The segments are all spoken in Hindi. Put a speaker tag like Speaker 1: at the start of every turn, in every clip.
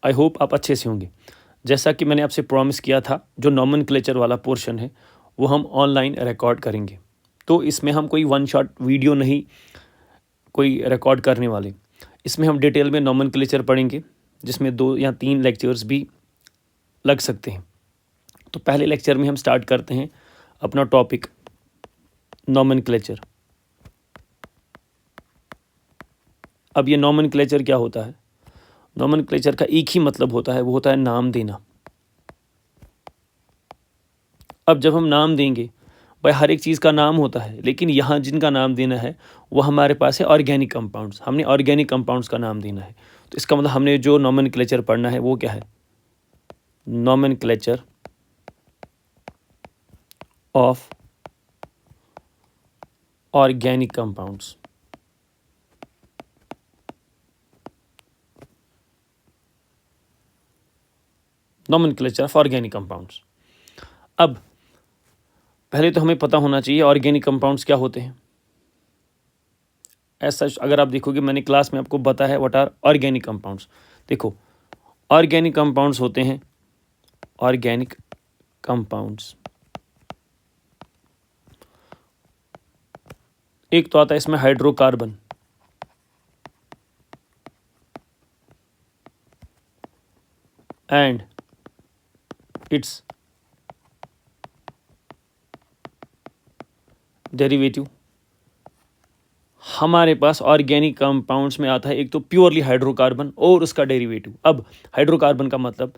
Speaker 1: आई होप आप अच्छे से होंगे। जैसा कि मैंने आपसे प्रॉमिस किया था, जो नॉमेनक्लेचर वाला पोर्शन है वो हम ऑनलाइन रिकॉर्ड करेंगे। तो इसमें हम कोई वन शॉट वीडियो नहीं कोई रिकॉर्ड करने वाले, इसमें हम डिटेल में नॉमेनक्लेचर पढ़ेंगे, जिसमें 2 या 3 लेक्चर्स भी लग सकते हैं। तो पहले लेक्चर में हम स्टार्ट करते हैं अपना टॉपिक नॉमेनक्लेचर। अब ये नॉमेनक्लेचर क्या होता है? नॉमेनक्लेचर का एक ही मतलब होता है, वो होता है नाम देना। अब जब हम नाम देंगे, भाई हर एक चीज़ का नाम होता है, लेकिन यहाँ जिनका नाम देना है वो हमारे पास है ऑर्गेनिक कंपाउंड्स। हमने ऑर्गेनिक कंपाउंड्स का नाम देना है। तो इसका मतलब हमने जो नॉमेनक्लेचर पढ़ना है वो क्या है? Nomenclature of organic compounds. Nomenclature of organic compounds. अब पहले तो हमें पता होना चाहिए ऑर्गेनिक कंपाउंड्स क्या होते हैं। ऐसा अगर आप देखोगे, मैंने क्लास में आपको बताया है व्हाट आर ऑर्गेनिक कंपाउंड्स। देखो, ऑर्गेनिक कंपाउंड्स होते हैं ऑर्गेनिक कंपाउंड्स। एक तो आता है इसमें हाइड्रोकार्बन, एंड इट्स डेरिवेटिव। हमारे पास ऑर्गेनिक कंपाउंड्स में आता है एक तो प्योरली हाइड्रोकार्बन और उसका डेरिवेटिव। अब हाइड्रोकार्बन का मतलब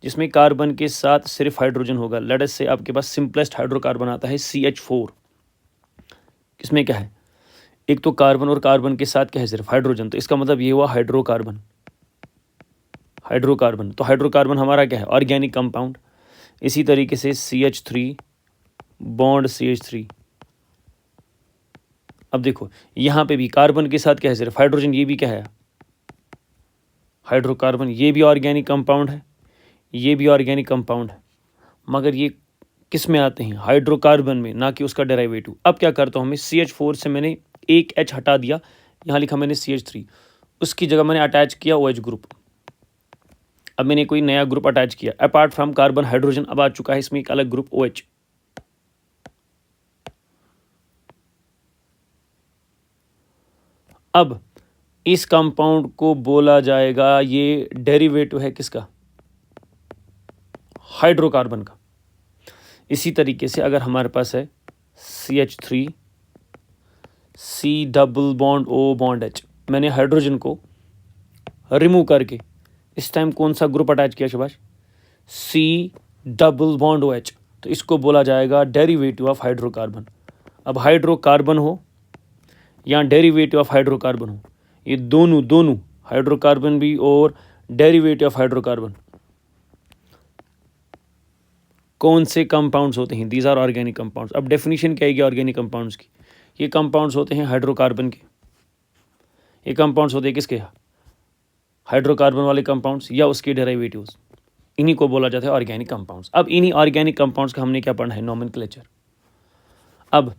Speaker 1: जिसमें कार्बन के साथ सिर्फ हाइड्रोजन होगा। लेट अस से आपके पास सिंपलेस्ट हाइड्रोकार्बन आता है CH4। इसमें क्या है? एक तो कार्बन और कार्बन के साथ क्या है? सिर्फ हाइड्रोजन। तो इसका मतलब ये हुआ हाइड्रोकार्बन। हाइड्रोकार्बन तो हाइड्रोकार्बन हमारा क्या है? Organic compound. इसी तरीके से CH3 बॉन्ड CH3। अब देखो, यहाँ पे भी कार्बन के साथ क्या है? सिर्फ हाइड्रोजन। ये भी क्या है? हाइड्रोकार्बन। ये भी ऑर्गेनिक कंपाउंड है, ये भी ऑर्गेनिक कंपाउंड है, मगर ये किस में आते हैं? हाइड्रोकार्बन में, ना कि उसका डेरिवेटिव। अब क्या करता हूँ मैं? CH4 से मैंने एक H हटा दिया, यहाँ लिखा मैंने CH3, उसकी जगह मैंने अटैच किया OH ग्रुप। अब मैंने कोई नया ग्रुप अटैच किया अपार्ट फ्रॉम कार्बन हाइड्रोजन। अब आ चुका है इसमें एक अलग ग्रुप OH। अब इस कंपाउंड को बोला जाएगा, ये डेरिवेटिव है किसका? हाइड्रोकार्बन का। इसी तरीके से अगर हमारे पास है CH3 C double bond O bond H, मैंने हाइड्रोजन को रिमूव करके इस टाइम कौन सा ग्रुप अटैच किया शबाश? C double bond OH। तो इसको बोला जाएगा डेरिवेटिव ऑफ हाइड्रोकार्बन। अब हाइड्रोकार्बन हो या डेरिवेटिव ऑफ हाइड्रोकार्बन हो, ये दोनों हाइड्रोकार्बन भी और डेरिवेटिव ऑफ हाइड्रोकार्बन कौन से कंपाउंड्स होते हैं? These are organic compounds. अब डेफिनेशन क्या है ऑर्गेनिक कंपाउंड्स की? ये कंपाउंड्स होते हैं हाइड्रोकार्बन के। ये कंपाउंड्स होते हैं किसके? हाइड्रोकार्बन वाले कंपाउंड्स या उसके डेरिवेटिव्स। इन्हीं को बोला जाता है ऑर्गेनिक कंपाउंड्स। अब इन्हीं ऑर्गेनिक कंपाउंड्स का हमने क्या पढ़ना है? नॉमेनक्लेचर। अब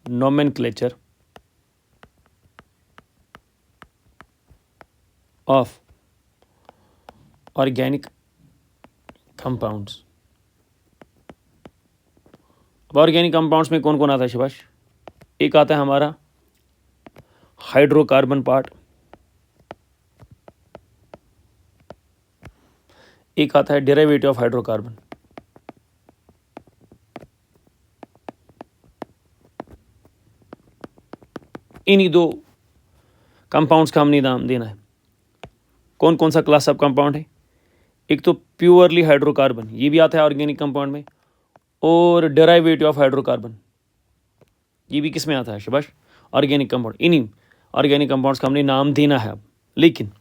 Speaker 1: नॉमेनक्लेचर ऑफ ऑर्गेनिक कंपाउंड्स। अब ऑर्गेनिक कंपाउंड्स में कौन कौन आता है शिवाश? एक आता है हमारा हाइड्रोकार्बन पार्ट, एक आता है डेरिवेटिव ऑफ हाइड्रोकार्बन। इन्हीं दो कंपाउंड्स का हमने नाम देना है। कौन कौन सा क्लास ऑफ कंपाउंड है? एक तो प्योरली हाइड्रोकार्बन, ये भी आता है ऑर्गेनिक कंपाउंड में, और डेरिवेटिव ऑफ हाइड्रोकार्बन, ये भी किस में आता है शबाश? Organic compound. इन्हीं ऑर्गेनिक कंपाउंड्स का हमने नाम देना है अब। लेकिन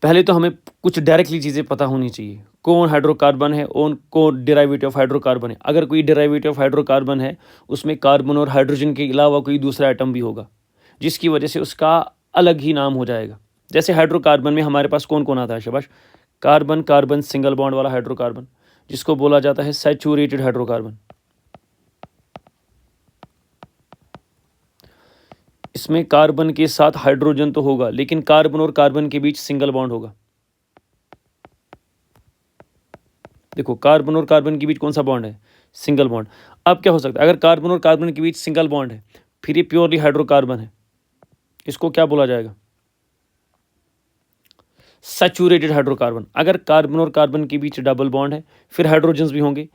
Speaker 1: पहले तो हमें कुछ डायरेक्टली चीज़ें पता होनी चाहिए, कौन हाइड्रोकार्बन है और कौन डेरिवेटिव ऑफ हाइड्रोकार्बन है। अगर कोई डेरिवेटिव ऑफ हाइड्रोकार्बन है, उसमें कार्बन और हाइड्रोजन के अलावा कोई दूसरा एटम भी होगा, जिसकी वजह से उसका अलग ही नाम हो जाएगा। जैसे हाइड्रोकार्बन में हमारे पास कौन कौन आता है शबाश? कार्बन, कार्बन सिंगल बॉन्ड वाला हाइड्रोकार्बन, जिसको बोला जाता है सैचुरेटेड हाइड्रोकार्बन। इसमें कार्बन के साथ हाइड्रोजन तो होगा, लेकिन कार्बन और कार्बन के बीच सिंगल बॉन्ड होगा। देखो कार्बन और कार्बन के बीच कौन सा बॉन्ड है? Single bond. अब क्या हो सकता है, अगर कार्बन और कार्बन के बीच सिंगल बॉन्ड है फिर ये प्योरली हाइड्रोकार्बन है, इसको क्या बोला जाएगा? Saturated hydrocarbon. अगर कार्बन और कार्बन के बीच डबल बॉन्ड है फिर हाइड्रोजन्स भी होंगे,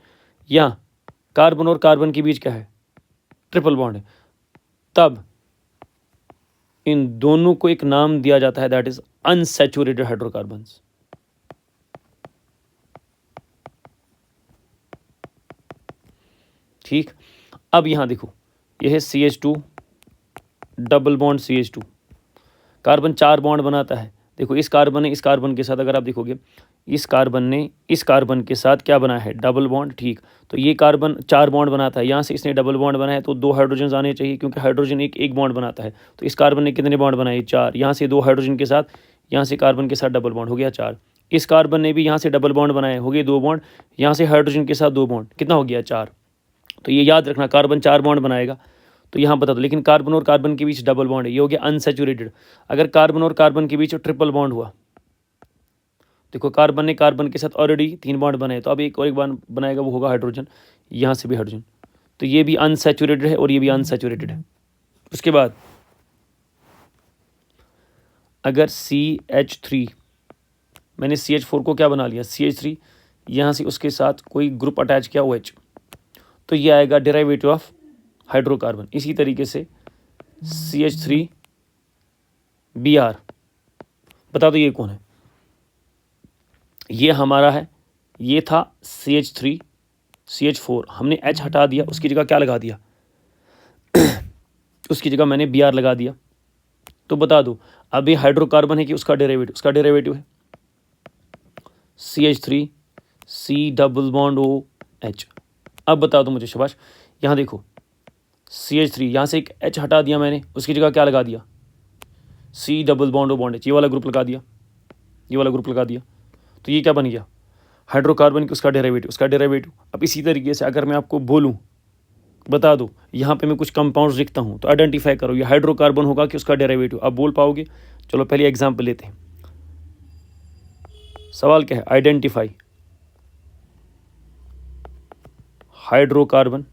Speaker 1: या कार्बन और कार्बन के बीच क्या है? ट्रिपल बॉन्ड है, तब इन दोनों को एक नाम दिया जाता है, दैट इज अनसैचुरेटेड हाइड्रोकार्बन्स। ठीक, अब यहां देखो, यह है CH2 double bond CH2, carbon 4 bond बनाता है। देखो इस कार्बन ने इस कार्बन के साथ, अगर आप देखोगे इस कार्बन ने इस कार्बन के साथ क्या बनाया है? Double bond. ठीक, तो ये कार्बन 4 बॉन्ड बनाता है, यहाँ से इसने डबल बॉन्ड बनाया है तो 2 हाइड्रोजन आने चाहिए, क्योंकि हाइड्रोजन एक बॉन्ड बनाता है। तो इस कार्बन ने कितने बॉन्ड बनाए? 4। यहाँ से 2 हाइड्रोजन के साथ, यहाँ से कार्बन के साथ डबल बॉन्ड, हो गया 4। इस कार्बन ने भी यहाँ से डबल बॉन्ड बनाए, हो गए 2 बॉन्ड, यहाँ से हाइड्रोजन के साथ 2 बॉन्ड, कितना हो गया? 4। तो ये याद रखना, कार्बन 4 बॉन्ड बनाएगा। तो यहाँ बता दो, लेकिन कार्बन और कार्बन के बीच डबल बॉन्ड है, ये हो गया अनसैचुरेटेड। अगर कार्बन और कार्बन के बीच ट्रिपल बॉन्ड हुआ, देखो कार्बन ने कार्बन के साथ ऑलरेडी 3 बॉन्ड बनाए, तो अब एक और एक बॉन्ड बनाएगा, वो होगा हाइड्रोजन, यहाँ से भी हाइड्रोजन, तो ये भी अनसैचुरेटेड है और ये भी अनसैचुरेटेड है। उसके बाद अगर CH3, मैंने CH4 को क्या बना लिया? CH3, यहाँ से उसके साथ कोई ग्रुप अटैच किया OH, तो ये आएगा डेरिवेटिव ऑफ हाइड्रोकार्बन। इसी तरीके से CH3Br, बता दो ये कौन है? ये हमारा है, ये था CH3 CH4, हमने H हटा दिया, उसकी जगह क्या लगा दिया? उसकी जगह मैंने Br लगा दिया। तो बता दो अब ये हाइड्रोकार्बन है कि उसका डेरिवेटिव? उसका डेरिवेटिव है CH3 C double bond OH। अब बता दो मुझे शाबाश, यहाँ देखो CH3, यहाँ से एक H हटा दिया मैंने, उसकी जगह क्या लगा दिया? C double bond O bond H, ये वाला ग्रुप लगा दिया, ये वाला ग्रुप लगा दिया, तो ये क्या बन गया? हाइड्रोकार्बन की उसका डेरिवेटिव, उसका डेरिवेटिव। अब इसी तरीके से अगर मैं आपको बोलूं, बता दो यहाँ पे मैं कुछ कंपाउंड्स लिखता हूँ, तो आइडेंटिफाई करो ये हाइड्रोकार्बन होगा कि उसका डेरिवेटिव, आप बोल पाओगे? चलो पहले एग्जाम्पल लेते हैं। सवाल क्या है? Identify hydrocarbon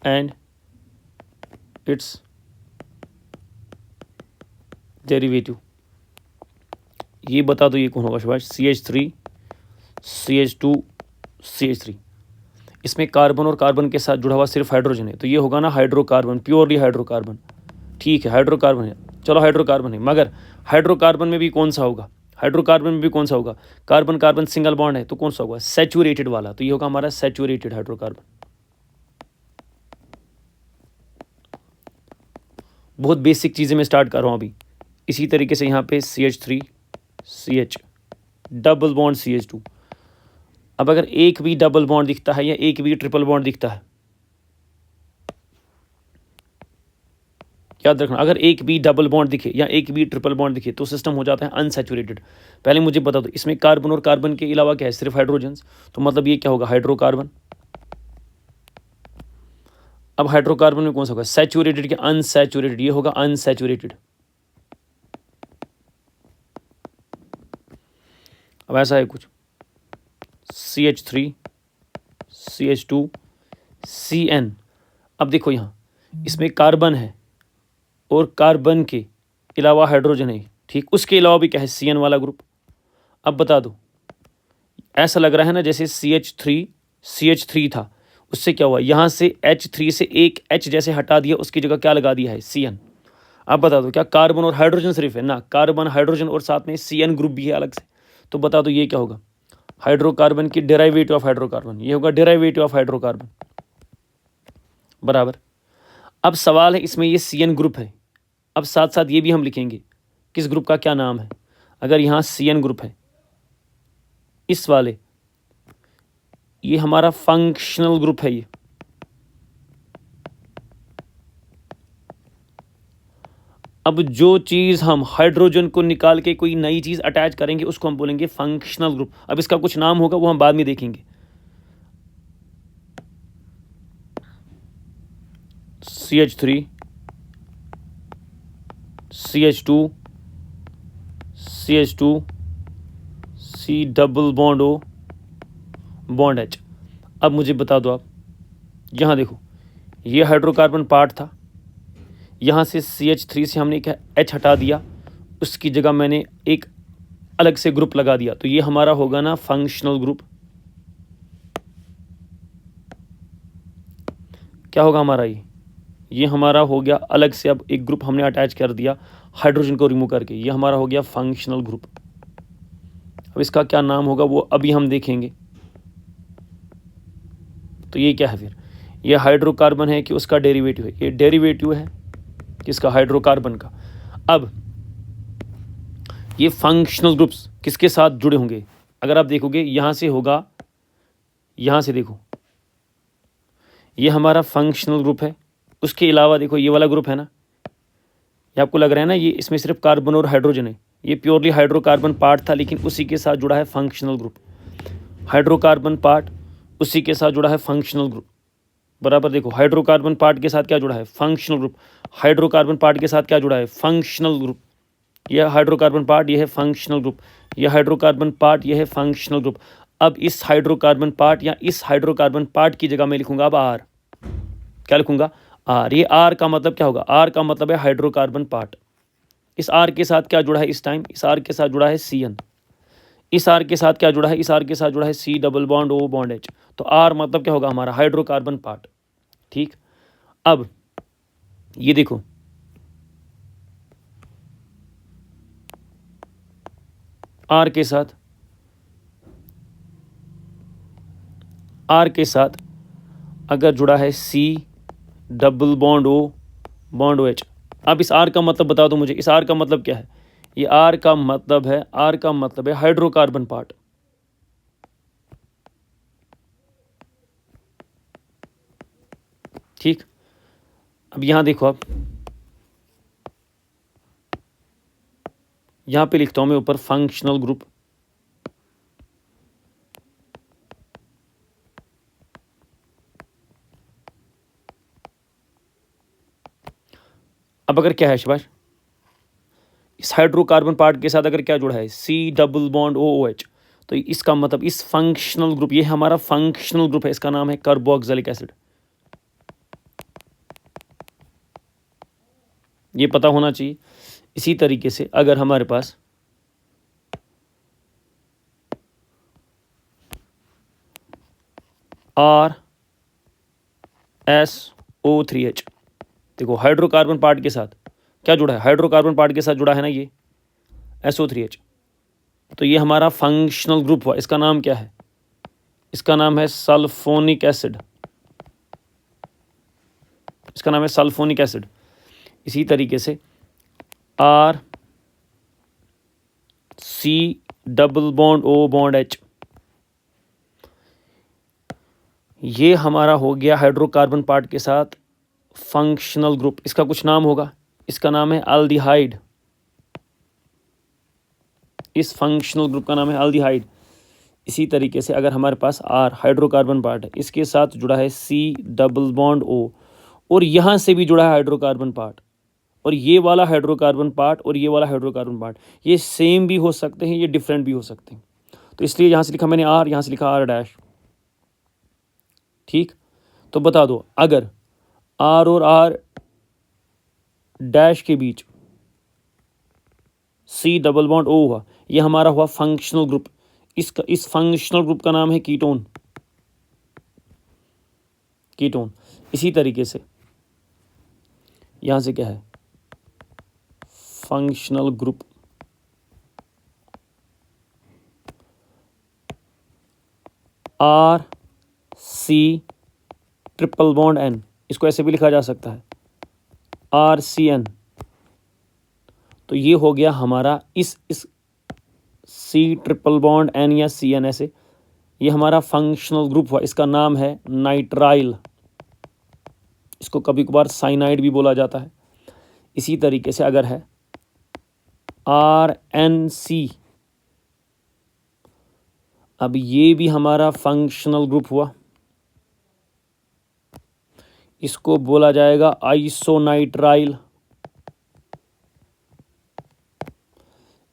Speaker 1: and it's derivative. ये बता दो ये कौन होगा शाबाश? CH3 CH2 CH3। इसमें कार्बन और कार्बन के साथ जुड़ा हुआ सिर्फ हाइड्रोजन है, तो ये होगा ना हाइड्रोकार्बन, प्योरली हाइड्रोकार्बन। ठीक है, हाइड्रोकार्बन है, चलो हाइड्रोकार्बन है, मगर हाइड्रोकार्बन में भी कौन सा होगा? हाइड्रोकार्बन में भी कौन सा होगा? कार्बन कार्बन सिंगल बॉन्ड है, तो कौन सा होगा? सैचुरेटेड वाला, तो ये होगा हमारा सैचुरेटेड हाइड्रोकार्बन। बहुत बेसिक चीज़ें मैं स्टार्ट कर रहा हूँ अभी। इसी तरीके से यहाँ पे CH3 CH double bond CH2। अब अगर एक भी डबल बॉन्ड दिखता है या एक भी ट्रिपल बॉन्ड दिखता है, याद रखना, अगर एक भी डबल बॉन्ड दिखे या एक भी ट्रिपल बॉन्ड दिखे तो सिस्टम हो जाता है अनसैचुरेटेड। पहले मुझे बता दो इसमें कार्बन और कार्बन के अलावा क्या है? सिर्फ हाइड्रोजन्स, तो मतलब ये क्या होगा? हाइड्रोकार्बन। अब हाइड्रोकार्बन में कौन सा होगा? सैचुरेटेड क्या अनसैचुरेटेड? ये होगा अनसैचुरेटेड। अब ऐसा है कुछ CH3 CH2 CN। अब देखो यहाँ इसमें कार्बन है और कार्बन के अलावा हाइड्रोजन है, ठीक, उसके अलावा भी क्या है? CN वाला ग्रुप। अब बता दो, ऐसा लग रहा है ना जैसे CH3 था, उससे क्या हुआ? यहाँ से H3 से एक H जैसे हटा दिया, उसकी जगह क्या लगा दिया है? CN। अब बता दो क्या कार्बन और हाइड्रोजन सिर्फ है? ना, कार्बन हाइड्रोजन और साथ में CN ग्रुप भी है अलग से। तो बता दो ये क्या होगा? हाइड्रोकार्बन की डेरिवेटिव ऑफ हाइड्रोकार्बन, ये होगा डेरिवेटिव ऑफ हाइड्रोकार्बन, बराबर। अब सवाल है इसमें ये CN ग्रुप है, अब साथ साथ ये भी हम लिखेंगे किस ग्रुप का क्या नाम है। अगर यहाँ CN ग्रुप है, इस वाले, ये हमारा फंक्शनल ग्रुप है ये। अब जो चीज़ हम हाइड्रोजन को निकाल के कोई नई चीज़ अटैच करेंगे उसको हम बोलेंगे फंक्शनल ग्रुप। अब इसका कुछ नाम होगा, वो हम बाद में देखेंगे। CH3 CH2 CH2 C double bond O bond H। अब मुझे बता दो आप, यहाँ देखो ये हाइड्रोकार्बन पार्ट था, यहाँ से CH3 से हमने एक H हटा दिया, उसकी जगह मैंने एक अलग से ग्रुप लगा दिया, तो ये हमारा होगा ना फंक्शनल ग्रुप। क्या होगा हमारा, ये हमारा हो गया अलग से, अब एक ग्रुप हमने अटैच कर दिया हाइड्रोजन को रिमूव करके, ये हमारा हो गया फंक्शनल ग्रुप। अब इसका क्या नाम होगा वो अभी हम देखेंगे। तो ये क्या है फिर, ये हाइड्रोकार्बन है कि उसका डेरिवेटिव है, ये डेरिवेटिव है किसका, हाइड्रोकार्बन का। अब ये फंक्शनल ग्रुप्स किसके साथ जुड़े होंगे, अगर आप देखोगे यहाँ से होगा, यहाँ से देखो ये हमारा फंक्शनल ग्रुप है, उसके अलावा देखो ये वाला ग्रुप है ना, ये आपको लग रहा है ना ये इसमें सिर्फ कार्बन और हाइड्रोजन है, ये प्योरली हाइड्रोकार्बन पार्ट था, लेकिन उसी के साथ जुड़ा है फंक्शनल ग्रुप। हाइड्रोकार्बन पार्ट उसी के साथ जुड़ा है फंक्शनल ग्रुप, बराबर। देखो हाइड्रोकार्बन पार्ट के साथ क्या जुड़ा है, फंक्शनल ग्रुप। हाइड्रोकार्बन पार्ट के साथ क्या जुड़ा है, फंक्शनल ग्रुप। यह हाइड्रोकार्बन पार्ट, यह है फंक्शनल ग्रुप, यह हाइड्रोकार्बन पार्ट, यह है फंक्शनल ग्रुप। अब इस हाइड्रोकार्बन पार्ट या इस हाइड्रोकार्बन पार्ट की जगह मैं लिखूंगा अब आर। क्या लिखूंगा, आर। ये आर का मतलब क्या होगा, आर का मतलब है हाइड्रोकार्बन पार्ट। इस आर के साथ क्या जुड़ा है इस टाइम, इस आर के साथ जुड़ा है CN। इस आर के साथ क्या जुड़ा है, इस आर के साथ जुड़ा है C double bond O bond H। तो आर मतलब क्या होगा हमारा, हाइड्रोकार्बन पार्ट। ठीक, अब ये देखो आर के साथ अगर जुड़ा है C double bond O bond OH। अब इस आर का मतलब बता दो मुझे, इस आर का मतलब क्या है, ये आर का मतलब है हाइड्रोकार्बन पार्ट। ठीक, अब यहां देखो, आप यहां पे लिखता हूं मैं ऊपर फंक्शनल ग्रुप। अब अगर क्या है शिवाश, इस हाइड्रोकार्बन पार्ट के साथ अगर क्या जुड़ा है, C डबल बॉन्ड OOH, तो इसका मतलब इस फंक्शनल ग्रुप, ये हमारा फंक्शनल ग्रुप है, इसका नाम है कार्बोक्सिलिक एसिड। ये पता होना चाहिए। इसी तरीके से अगर हमारे पास RSO3H, देखो हाइड्रोकार्बन पार्ट के साथ क्या जुड़ा है, हाइड्रोकार्बन पार्ट के साथ जुड़ा है ना ये SO3H। तो ये हमारा फंक्शनल ग्रुप हुआ, इसका नाम क्या है, इसका नाम है सल्फोनिक एसिड, इसका नाम है सल्फोनिक एसिड। इसी तरीके से RC double bond O bond H, ये हमारा हो गया हाइड्रोकार्बन पार्ट के साथ फंक्शनल ग्रुप। इसका कुछ नाम होगा, इसका नाम है अल्डिहाइड। इस फंक्शनल ग्रुप का नाम है अल्डिहाइड। इसी तरीके से अगर हमारे पास R हाइड्रोकार्बन पार्ट है, इसके साथ जुड़ा है C डबल बॉन्ड O, और यहाँ से भी जुड़ा है हाइड्रोकार्बन पार्ट, और ये वाला हाइड्रोकार्बन पार्ट और ये वाला हाइड्रोकार्बन पार्ट, ये सेम भी हो सकते हैं, ये डिफरेंट भी हो सकते हैं। तो इसलिए यहाँ से लिखा मैंने R, यहाँ से लिखा R डैश। ठीक, तो बता दो अगर R और R डैश के बीच C डबल बॉन्ड O हुआ, ये हमारा हुआ फंक्शनल ग्रुप। इस फंक्शनल ग्रुप का नाम है कीटोन। इसी तरीके से यहां से क्या है, functional group RC triple bond N, इसको ऐसे भी लिखा जा सकता है RCN। तो ये हो गया हमारा इस C ट्रिपल बॉन्ड N या CN ऐसे, ये हमारा फंक्शनल ग्रुप हुआ, इसका नाम है नाइट्राइल। इसको कभी कभार साइनाइड भी बोला जाता है। इसी तरीके से अगर है RNC, अब ये भी हमारा फंक्शनल ग्रुप हुआ। इसको बोला जाएगा आइसोनाइट्राइल।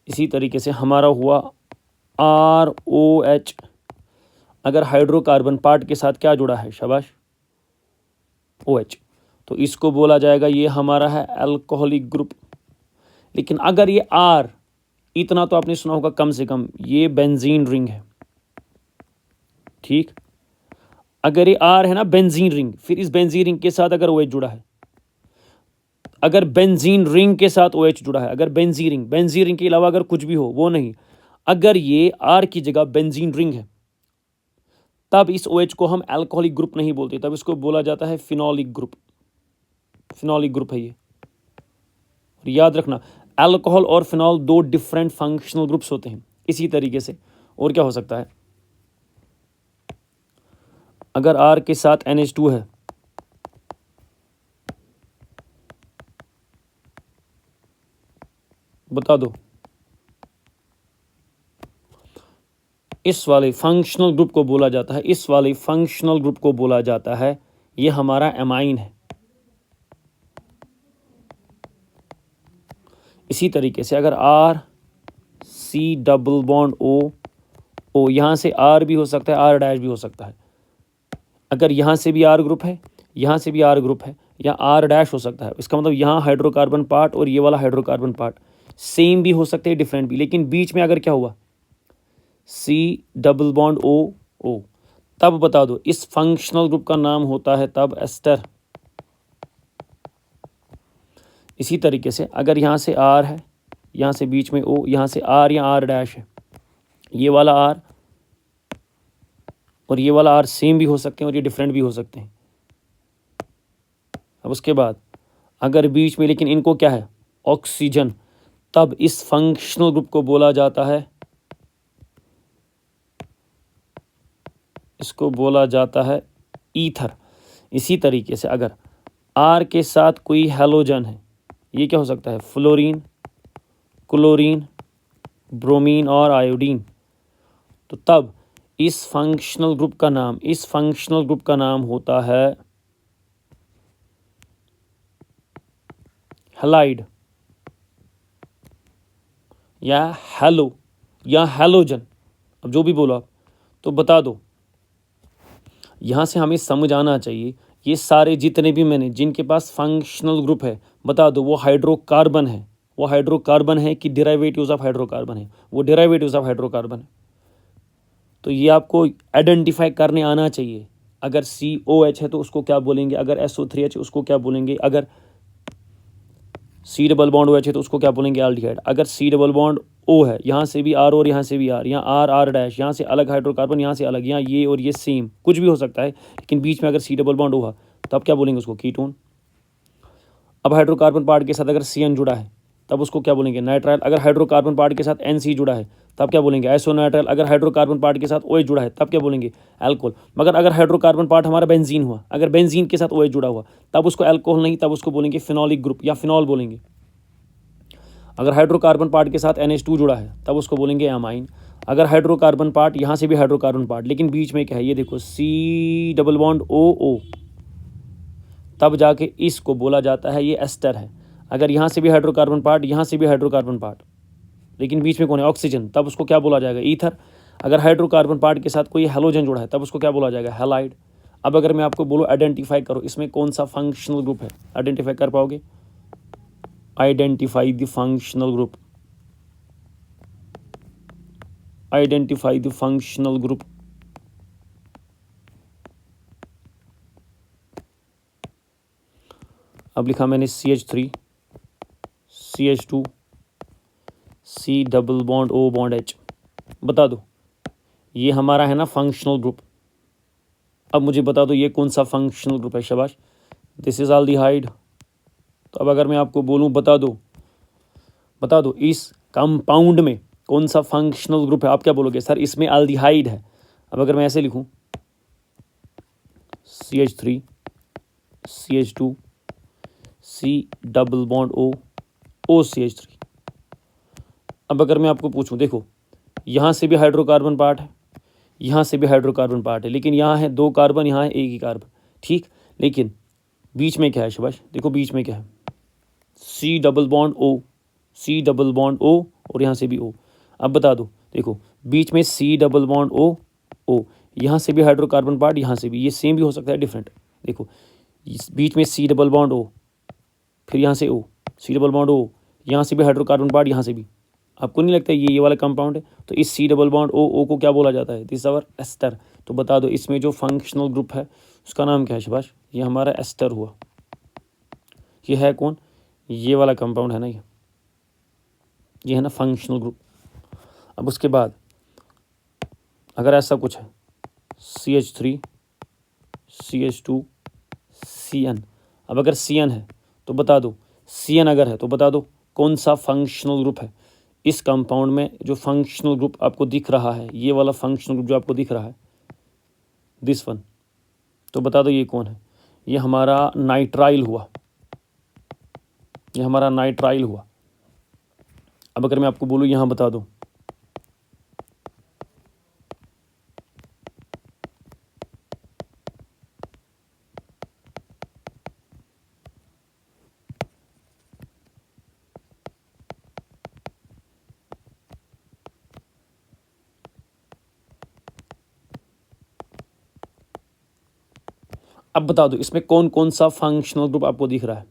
Speaker 1: इसी तरीके से हमारा हुआ ROH। अगर हाइड्रोकार्बन पार्ट के साथ क्या जुड़ा है, शाबाश, OH, तो इसको बोला जाएगा ये हमारा है अल्कोहलिक ग्रुप। लेकिन अगर ये R, इतना तो आपने सुना होगा कम से कम, ये बेंजीन रिंग है, ठीक। अगर ये R है ना बेंजीन रिंग, फिर इस बेंजीन रिंग के साथ अगर OH जुड़ा है, अगर बेंजीन रिंग के साथ OH जुड़ा है, अगर बेंजीन रिंग के अलावा अगर कुछ भी हो वो नहीं, अगर ये R की जगह बेंजीन रिंग है, तब इस OH को हम अल्कोहलिक ग्रुप नहीं बोलते, तब इसको बोला जाता है फिनोलिक ग्रुप। फिनोलिक ग्रुप है ये। और याद रखना, अल्कोहल और फिनॉल दो डिफरेंट फंक्शनल ग्रुप्स होते हैं। इसी तरीके से और क्या हो सकता है, अगर R के साथ NH2 है, बता दो, इस वाले फंक्शनल ग्रुप को बोला जाता है, इस वाले फंक्शनल ग्रुप को बोला जाता है, ये हमारा एमाइन है। इसी तरीके से अगर R C double bond O, यहाँ से R भी हो सकता है, R डैश भी हो सकता है। अगर यहाँ से भी R ग्रुप है, यहाँ से भी R ग्रुप है, या R डैश हो सकता है, इसका मतलब यहाँ हाइड्रोकार्बन पार्ट और ये वाला हाइड्रोकार्बन पार्ट सेम भी हो सकते हैं, डिफरेंट भी। लेकिन बीच में अगर क्या हुआ, C डबल बॉन्ड O, तब बता दो इस फंक्शनल ग्रुप का नाम होता है तब एस्टर। इसी तरीके से अगर यहाँ से R है, यहाँ से बीच में O, यहाँ से R या R डैश है, ये वाला R और ये वाला R सेम भी हो सकते हैं और ये डिफरेंट भी हो सकते हैं। अब उसके बाद अगर बीच में लेकिन इनको क्या है, ऑक्सीजन, तब इस फंक्शनल ग्रुप को बोला जाता है, इसको बोला जाता है ईथर। इसी तरीके से अगर R के साथ कोई हैलोजन है, ये क्या हो सकता है, फ्लोरीन, क्लोरीन, ब्रोमीन और आयोडीन, तो तब इस फंक्शनल ग्रुप का नाम होता है हैलाइड या हैलो या हैलोजन। अब जो भी बोलो आप, तो बता दो, यहाँ से हमें समझ आना चाहिए ये सारे जितने भी मैंने जिनके पास फंक्शनल ग्रुप है, बता दो वो हाइड्रोकार्बन है, वो हाइड्रोकार्बन है कि डेरिवेटिव्स ऑफ हाइड्रोकार्बन है, वो डेरिवेटिव्स ऑफ हाइड्रोकार्बन है। तो ये आपको आइडेंटिफाई करने आना चाहिए। अगर COH है तो उसको क्या बोलेंगे, अगर SO3H है उसको क्या बोलेंगे, अगर C डबल बॉन्ड OH है तो उसको क्या बोलेंगे, एल्डिहाइड। अगर C डबल बॉन्ड O है, यहाँ से भी R और यहाँ से भी R, यहाँ R डैश, यहाँ से अलग हाइड्रोकार्बन, यहाँ से अलग, यहाँ ये और ये सेम, कुछ भी हो सकता है, लेकिन बीच में अगर C डबल बॉन्ड O है तो आप क्या बोलेंगे उसको, कीटोन। अब हाइड्रोकार्बन पार्ट के साथ अगर CN जुड़ा है तब उसको क्या बोलेंगे, नाइट्राइल। अगर हाइड्रोकार्बन पार्ट के साथ NC जुड़ा है तब क्या बोलेंगे, आइसोनाइट्राइल। अगर हाइड्रोकार्बन पार्ट के साथ OH जुड़ा है तब क्या बोलेंगे, अल्कोहल। मगर अगर हाइड्रोकार्बन पार्ट हमारा बेंजीन हुआ, अगर बेंजीन के साथ OH जुड़ा हुआ, तब उसको अल्कोहल नहीं, तब उसको बोलेंगे फिनोलिक ग्रुप या फिनॉल बोलेंगे। अगर हाइड्रोकार्बन पार्ट के साथ NH2 जुड़ा है तब उसको बोलेंगे एमाइन। अगर हाइड्रोकार्बन पार्ट, यहाँ से भी हाइड्रोकार्बन पार्ट, लेकिन बीच में क्या है, ये देखो C डबल बॉन्ड O, तब जाके इसको बोला जाता है ये एस्टर है। अगर यहाँ से भी हाइड्रोकार्बन पार्ट, यहाँ से भी हाइड्रोकार्बन पार्ट, लेकिन बीच में कौन है, ऑक्सीजन, तब उसको क्या बोला जाएगा, ईथर। अगर हाइड्रोकार्बन पार्ट के साथ कोई हैलोजन जुड़ा है तब उसको क्या बोला जाएगा, हैलाइड। अब अगर मैं आपको बोलूँ आइडेंटिफाई करो इसमें कौन सा फंक्शनल ग्रुप है, आइडेंटिफाई कर पाओगे, identify the functional group, identify the functional group. अब लिखा मैंने CH3, CH2, C double bond O bond H, बता दो ये हमारा है ना फंक्शनल ग्रुप। अब मुझे बता दो ये कौन सा फंक्शनल ग्रुप है, शाबाश, दिस इज एल्डिहाइड। तो अब अगर मैं आपको बोलूं बता दो इस कंपाउंड में कौन सा फंक्शनल ग्रुप है, आप क्या बोलोगे, सर इसमें एल्डिहाइड है। अब अगर मैं ऐसे लिखूं CH3, CH2, C double bond O, CH3। अब अगर मैं आपको पूछूं, देखो यहाँ से भी हाइड्रोकार्बन पार्ट है, यहाँ से भी हाइड्रोकार्बन पार्ट है, लेकिन यहाँ है 2 कार्बन, यहाँ है 1 ही कार्बन, ठीक। लेकिन बीच में क्या है शबाश, देखो बीच में क्या है, C double bond O, C double bond O, और यहाँ से भी ओ। अब बता दो, देखो बीच में सी डबल बॉन्ड ओ, ओ, यहाँ से भी हाइड्रोकार्बन पार्ट, यहाँ से भी, ये सेम भी हो सकता है डिफरेंट। देखो बीच में सी डबल बॉन्ड ओ, फिर यहाँ से ओ, सी डबल बॉन्ड ओ, यहाँ से भी हाइड्रोकार्बन पार्ट, यहाँ से भी। आपको नहीं लगता ये वाला कंपाउंड है? तो इस सी डबल बॉन्ड ओ, ओ को क्या बोला जाता है? This our ester. तो बता दो इसमें जो फंक्शनल ग्रुप है उसका नाम क्या है शबाश? ये हमारा एस्टर हुआ। ये है कौन? ये वाला कंपाउंड है ना, ये है ना फंक्शनल ग्रुप। अब उसके बाद अगर ऐसा कुछ है CH3 CH2 CN, अब अगर CN है तो बता दो, CN अगर है तो बता दो कौन सा फंक्शनल ग्रुप है इस कंपाउंड में। जो फंक्शनल ग्रुप आपको दिख रहा है, ये वाला फंक्शनल ग्रुप जो आपको दिख रहा है, दिस वन, तो बता दो ये कौन है? ये हमारा नाइट्राइल हुआ, ये हमारा नाइट्राइल हुआ। अब अगर मैं आपको बोलूँ यहाँ बता दो, अब बता दो इसमें कौन कौन सा फंक्शनल ग्रुप आपको दिख रहा है।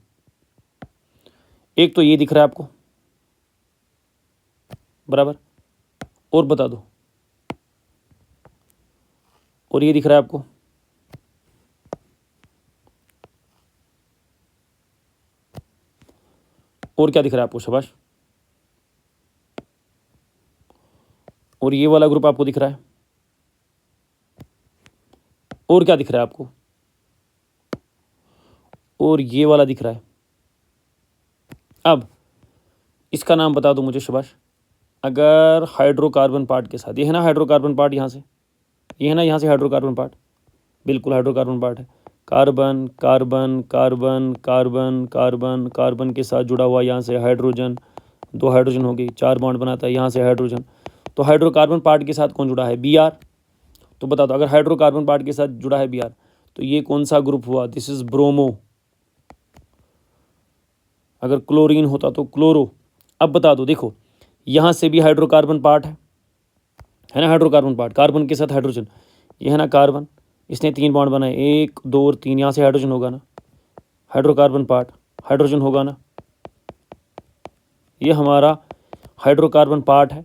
Speaker 1: एक तो ये दिख रहा है आपको, बराबर, और बता दो, और ये दिख रहा है आपको, और क्या दिख रहा है आपको शबाश, और ये वाला ग्रुप आपको दिख रहा है, और क्या दिख रहा है आपको, और ये वाला दिख रहा है। अब इसका नाम बता दो मुझे शबाश। अगर हाइड्रोकार्बन पार्ट के साथ, ये है ना हाइड्रोकार्बन पार्ट, यहाँ से ये है ना, यहाँ से हाइड्रोकार्बन पार्ट, बिल्कुल हाइड्रोकार्बन पार्ट है। Carbon carbon carbon carbon carbon carbon के साथ जुड़ा हुआ यहाँ से हाइड्रोजन, दो हाइड्रोजन हो गई, 4 बॉन्ड बनाता है, यहाँ से हाइड्रोजन। तो हाइड्रोकार्बन पार्ट के साथ कौन जुड़ा है? Br। तो बता दो अगर हाइड्रोकार्बन पार्ट के साथ जुड़ा है Br तो ये कौन सा ग्रुप हुआ? This is bromo. अगर क्लोरीन होता तो क्लोरो। अब बता दो, देखो यहाँ से भी हाइड्रोकार्बन पार्ट है ना, हाइड्रोकार्बन पार्ट, कार्बन के साथ हाइड्रोजन, ये है ना कार्बन, इसने 3 बॉन्ड बनाए, 1 2 और 3, यहाँ से हाइड्रोजन होगा ना, हाइड्रोकार्बन पार्ट, हाइड्रोजन होगा ना, ये हमारा हाइड्रोकार्बन पार्ट है।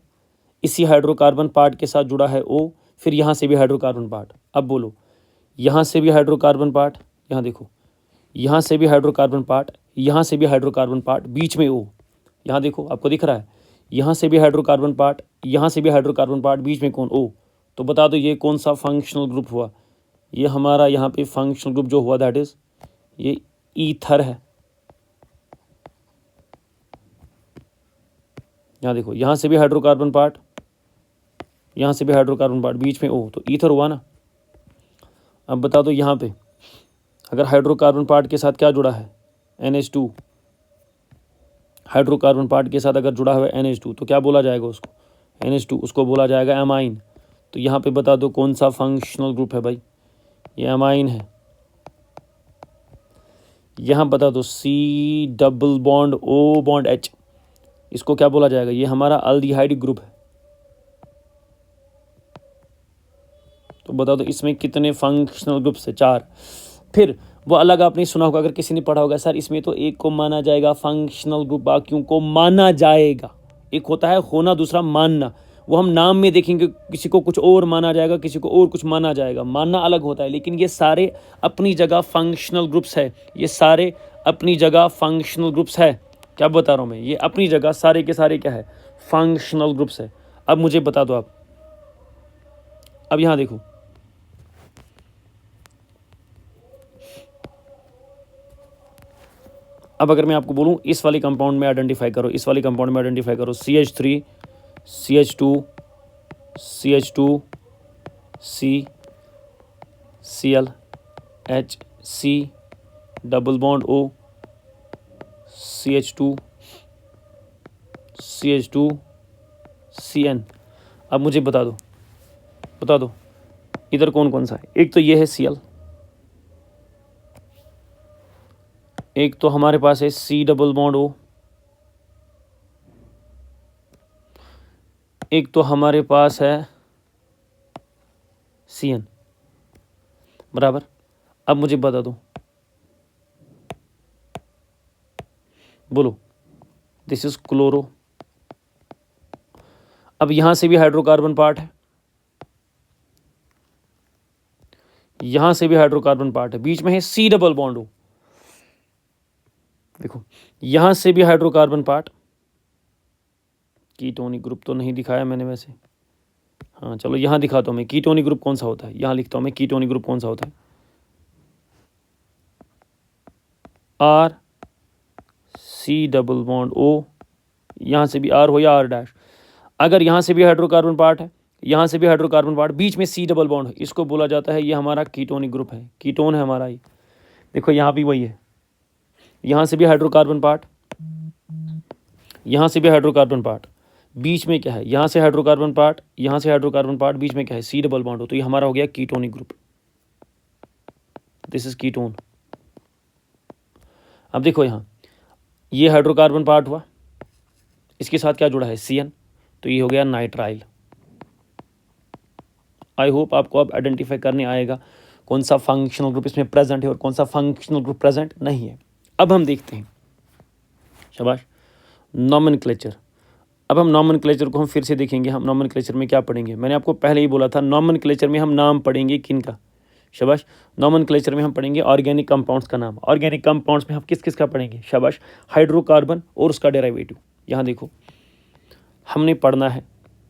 Speaker 1: इसी हाइड्रोकार्बन पार्ट के साथ जुड़ा है O, फिर यहाँ से भी हाइड्रोकार्बन पार्ट। अब बोलो, यहाँ से भी हाइड्रोकार्बन पार्ट, यहाँ देखो, यहाँ से भी हाइड्रोकार्बन पार्ट, यहाँ से भी हाइड्रोकार्बन पार्ट, बीच में O, यहाँ देखो आपको दिख रहा है, यहाँ से भी हाइड्रोकार्बन पार्ट, यहाँ से भी हाइड्रोकार्बन पार्ट, बीच में कौन? O। तो बता दो ये कौन सा फंक्शनल ग्रुप हुआ? ये हमारा यहाँ पे फंक्शनल ग्रुप जो हुआ दैट इज ये ईथर है। यहाँ देखो, यहाँ से भी हाइड्रोकार्बन पार्ट, यहाँ से भी हाइड्रोकार्बन पार्ट, बीच में O, तो ईथर हुआ ना। अब बता दो यहाँ पे अगर हाइड्रोकार्बन पार्ट के साथ क्या जुड़ा है? NH2। हाइड्रोकार्बन पार्ट के साथ अगर जुड़ा हुआ है NH2 तो क्या बोला जाएगा उसको? NH2, उसको बोला जाएगा एमाइन। तो यहाँ पे बता दो कौन सा फंक्शनल ग्रुप है भाई? ये एमाइन है। यहाँ बता दो C double bond O bond H, इसको क्या बोला जाएगा? ये हमारा अल्डिहाइड ग्रुप है। तो बता दो इसमें कितने फंक्शनल ग्रुप्स है? 4। फिर वो अलग आपने सुना होगा, अगर किसी ने पढ़ा होगा, सर इसमें तो एक को माना जाएगा फंक्शनल ग्रुप, बाकियों को माना जाएगा। एक होता है होना, दूसरा मानना। वो हम नाम में देखेंगे, किसी को कुछ और माना जाएगा, किसी को और कुछ माना जाएगा, मानना अलग होता है। लेकिन ये सारे अपनी जगह फंक्शनल ग्रुप्स है, ये सारे अपनी जगह फंक्शनल ग्रुप्स है। क्या बता रहा हूँ मैं? ये अपनी जगह सारे के सारे क्या है? फंक्शनल ग्रुप्स है। अब मुझे बता दो आप, अब यहाँ देखो, अब अगर मैं आपको बोलूँ इस वाले कंपाउंड में आइडेंटिफाई करो, इस वाले कंपाउंड में आइडेंटिफाई करो, CH3 CH2 CH2 C Cl H C double bond O CH2 CH2 CN। अब मुझे बता दो इधर कौन कौन सा है? एक तो ये है Cl, एक तो हमारे पास है C डबल बॉन्ड O, एक तो हमारे पास है CN, बराबर। अब मुझे बता दो, बोलो, दिस इज क्लोरो। अब यहां से भी हाइड्रोकार्बन पार्ट है, यहां से भी हाइड्रोकार्बन पार्ट है, बीच में है C डबल बॉन्ड O। देखो यहां से भी हाइड्रोकार्बन पार्ट, कीटोनिक ग्रुप तो नहीं दिखाया मैंने वैसे, हाँ चलो यहाँ दिखाता हूँ मैं कीटोनिक ग्रुप कौन सा होता है, यहाँ लिखता हूँ मैं कीटोनिक ग्रुप कौन सा होता है, R C double bond O, यहाँ से भी R हो या R डैश। अगर यहाँ से भी हाइड्रोकार्बन पार्ट है, यहाँ से भी हाइड्रोकार्बन पार्ट, बीच में C डबल बॉन्ड है, इसको बोला जाता है, ये हमारा कीटोनिक ग्रुप है, कीटोन है हमारा ये। देखो यहाँ भी वही है, यहाँ से भी हाइड्रोकार्बन पार्ट, यहाँ से भी हाइड्रोकार्बन पार्ट, बीच में क्या है, यहाँ से हाइड्रोकार्बन पार्ट, यहाँ से हाइड्रोकार्बन पार्ट, बीच में क्या है C डबल बॉन्ड हो, तो ये हमारा हो गया ketonic group, this is ketone. अब देखो यहाँ ये हाइड्रोकार्बन पार्ट हुआ, इसके साथ क्या जुड़ा है CN, तो ये हो गया नाइट्राइल। आई होप आपको अब आइडेंटिफाई करने आएगा कौन सा फंक्शनल ग्रुप इसमें प्रेजेंट है और कौन सा फंक्शनल ग्रुप प्रेजेंट नहीं है। अब हम देखते हैं, शाबाश, नॉमेनक्लेचर। अब हम नॉमेनक्लेचर को हम फिर से देखेंगे, हम नॉमेनक्लेचर में क्या पढ़ेंगे, मैंने आपको पहले ही बोला था नॉमेनक्लेचर में हम नाम पढ़ेंगे किन का, शाबाश, नॉमेनक्लेचर में हम पढ़ेंगे ऑर्गेनिक कंपाउंड्स का नाम। ऑर्गेनिक कंपाउंड्स में हम किस किस का पढ़ेंगे, शाबाश, हाइड्रोकार्बन और उसका डेरिवेटिव। यहाँ देखो हमने पढ़ना है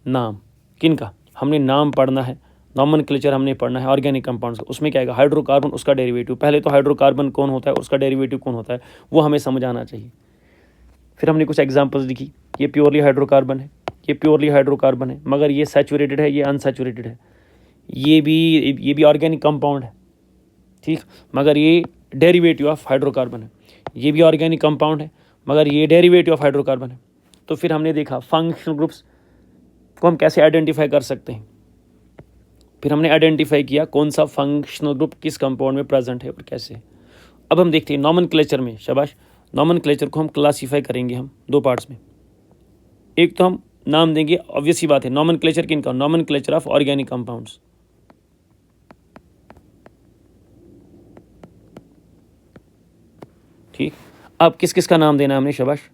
Speaker 1: नाम किन का, हमने नाम पढ़ना है, नॉमेनक्लेचर हमने पढ़ना है ऑर्गेनिक कंपाउंड्स का। उसमें क्या आएगा, हाइड्रोकार्बन उसका डेरिवेटिव। पहले तो हाइड्रोकार्बन कौन होता है, उसका डेरिवेटिव कौन होता है, वो हमें समझ आना चाहिए। फिर हमने कुछ एग्जांपल्स लिखी, ये प्योरली हाइड्रोकार्बन है, ये प्योरली हाइड्रोकार्बन है, मगर ये सैचुरेटेड है, ये अनसैचुरेटेड है, ये भी ऑर्गेनिक कंपाउंड है, ठीक, मगर ये डेरिवेटिव ऑफ हाइड्रोकार्बन है। ये भी ऑर्गेनिक कंपाउंड है, मगर ये डेरिवेटिव ऑफ हाइड्रोकार्बन है। तो फिर हमने देखा फंक्शनल ग्रुप्स को हम कैसे आइडेंटिफाई कर सकते हैं। फिर हमने आइडेंटिफाई किया कौन सा फंक्शनल ग्रुप किस कंपाउंड में प्रेजेंट है और कैसे। अब हम देखते हैं नॉमेनक्लेचर में, शाबाश, नॉमेनक्लेचर को हम क्लासीफाई करेंगे हम दो पार्ट्स में। एक तो हम नाम देंगे, ऑब्वियस सी बात है, नॉमेनक्लेचर किन का, नॉमेनक्लेचर ऑफ ऑर्गेनिक कंपाउंड्स, ठीक। अब किस किस का नाम देना है हमने, शाबाश,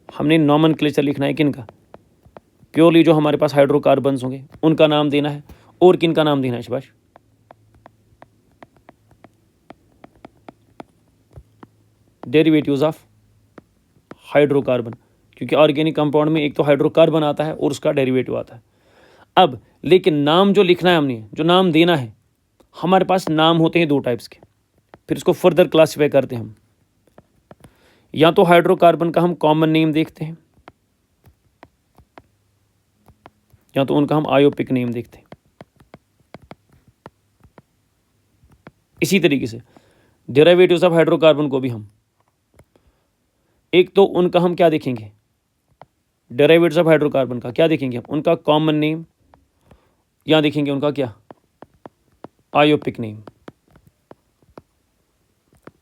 Speaker 1: हमने नॉमेनक्लेचर लिखना है किन का, प्योरली जो हमारे पास हाइड्रोकार्बन्स होंगे उनका नाम देना है, और किन का नाम देना है, शाबाश, डेरिवेटिव्स ऑफ हाइड्रोकार्बन, क्योंकि ऑर्गेनिक कंपाउंड में एक तो हाइड्रोकार्बन आता है और उसका डेरिवेटिव आता है। अब लेकिन नाम जो लिखना है हमने, जो नाम देना है, हमारे पास नाम होते हैं दो टाइप्स के, फिर इसको फर्दर क्लासीफाई करते हैं हम। या तो हाइड्रोकार्बन का हम कॉमन नेम देखते हैं, या तो उनका हम आयोपिक नेम देखते हैं। इसी तरीके से डेरिवेटिव्स ऑफ हाइड्रोकार्बन को भी हम, एक तो उनका हम क्या देखेंगे, डेरिवेटिव्स ऑफ हाइड्रोकार्बन का क्या देखेंगे हम, उनका कॉमन नेम, या देखेंगे उनका क्या, आयोपिक नेम।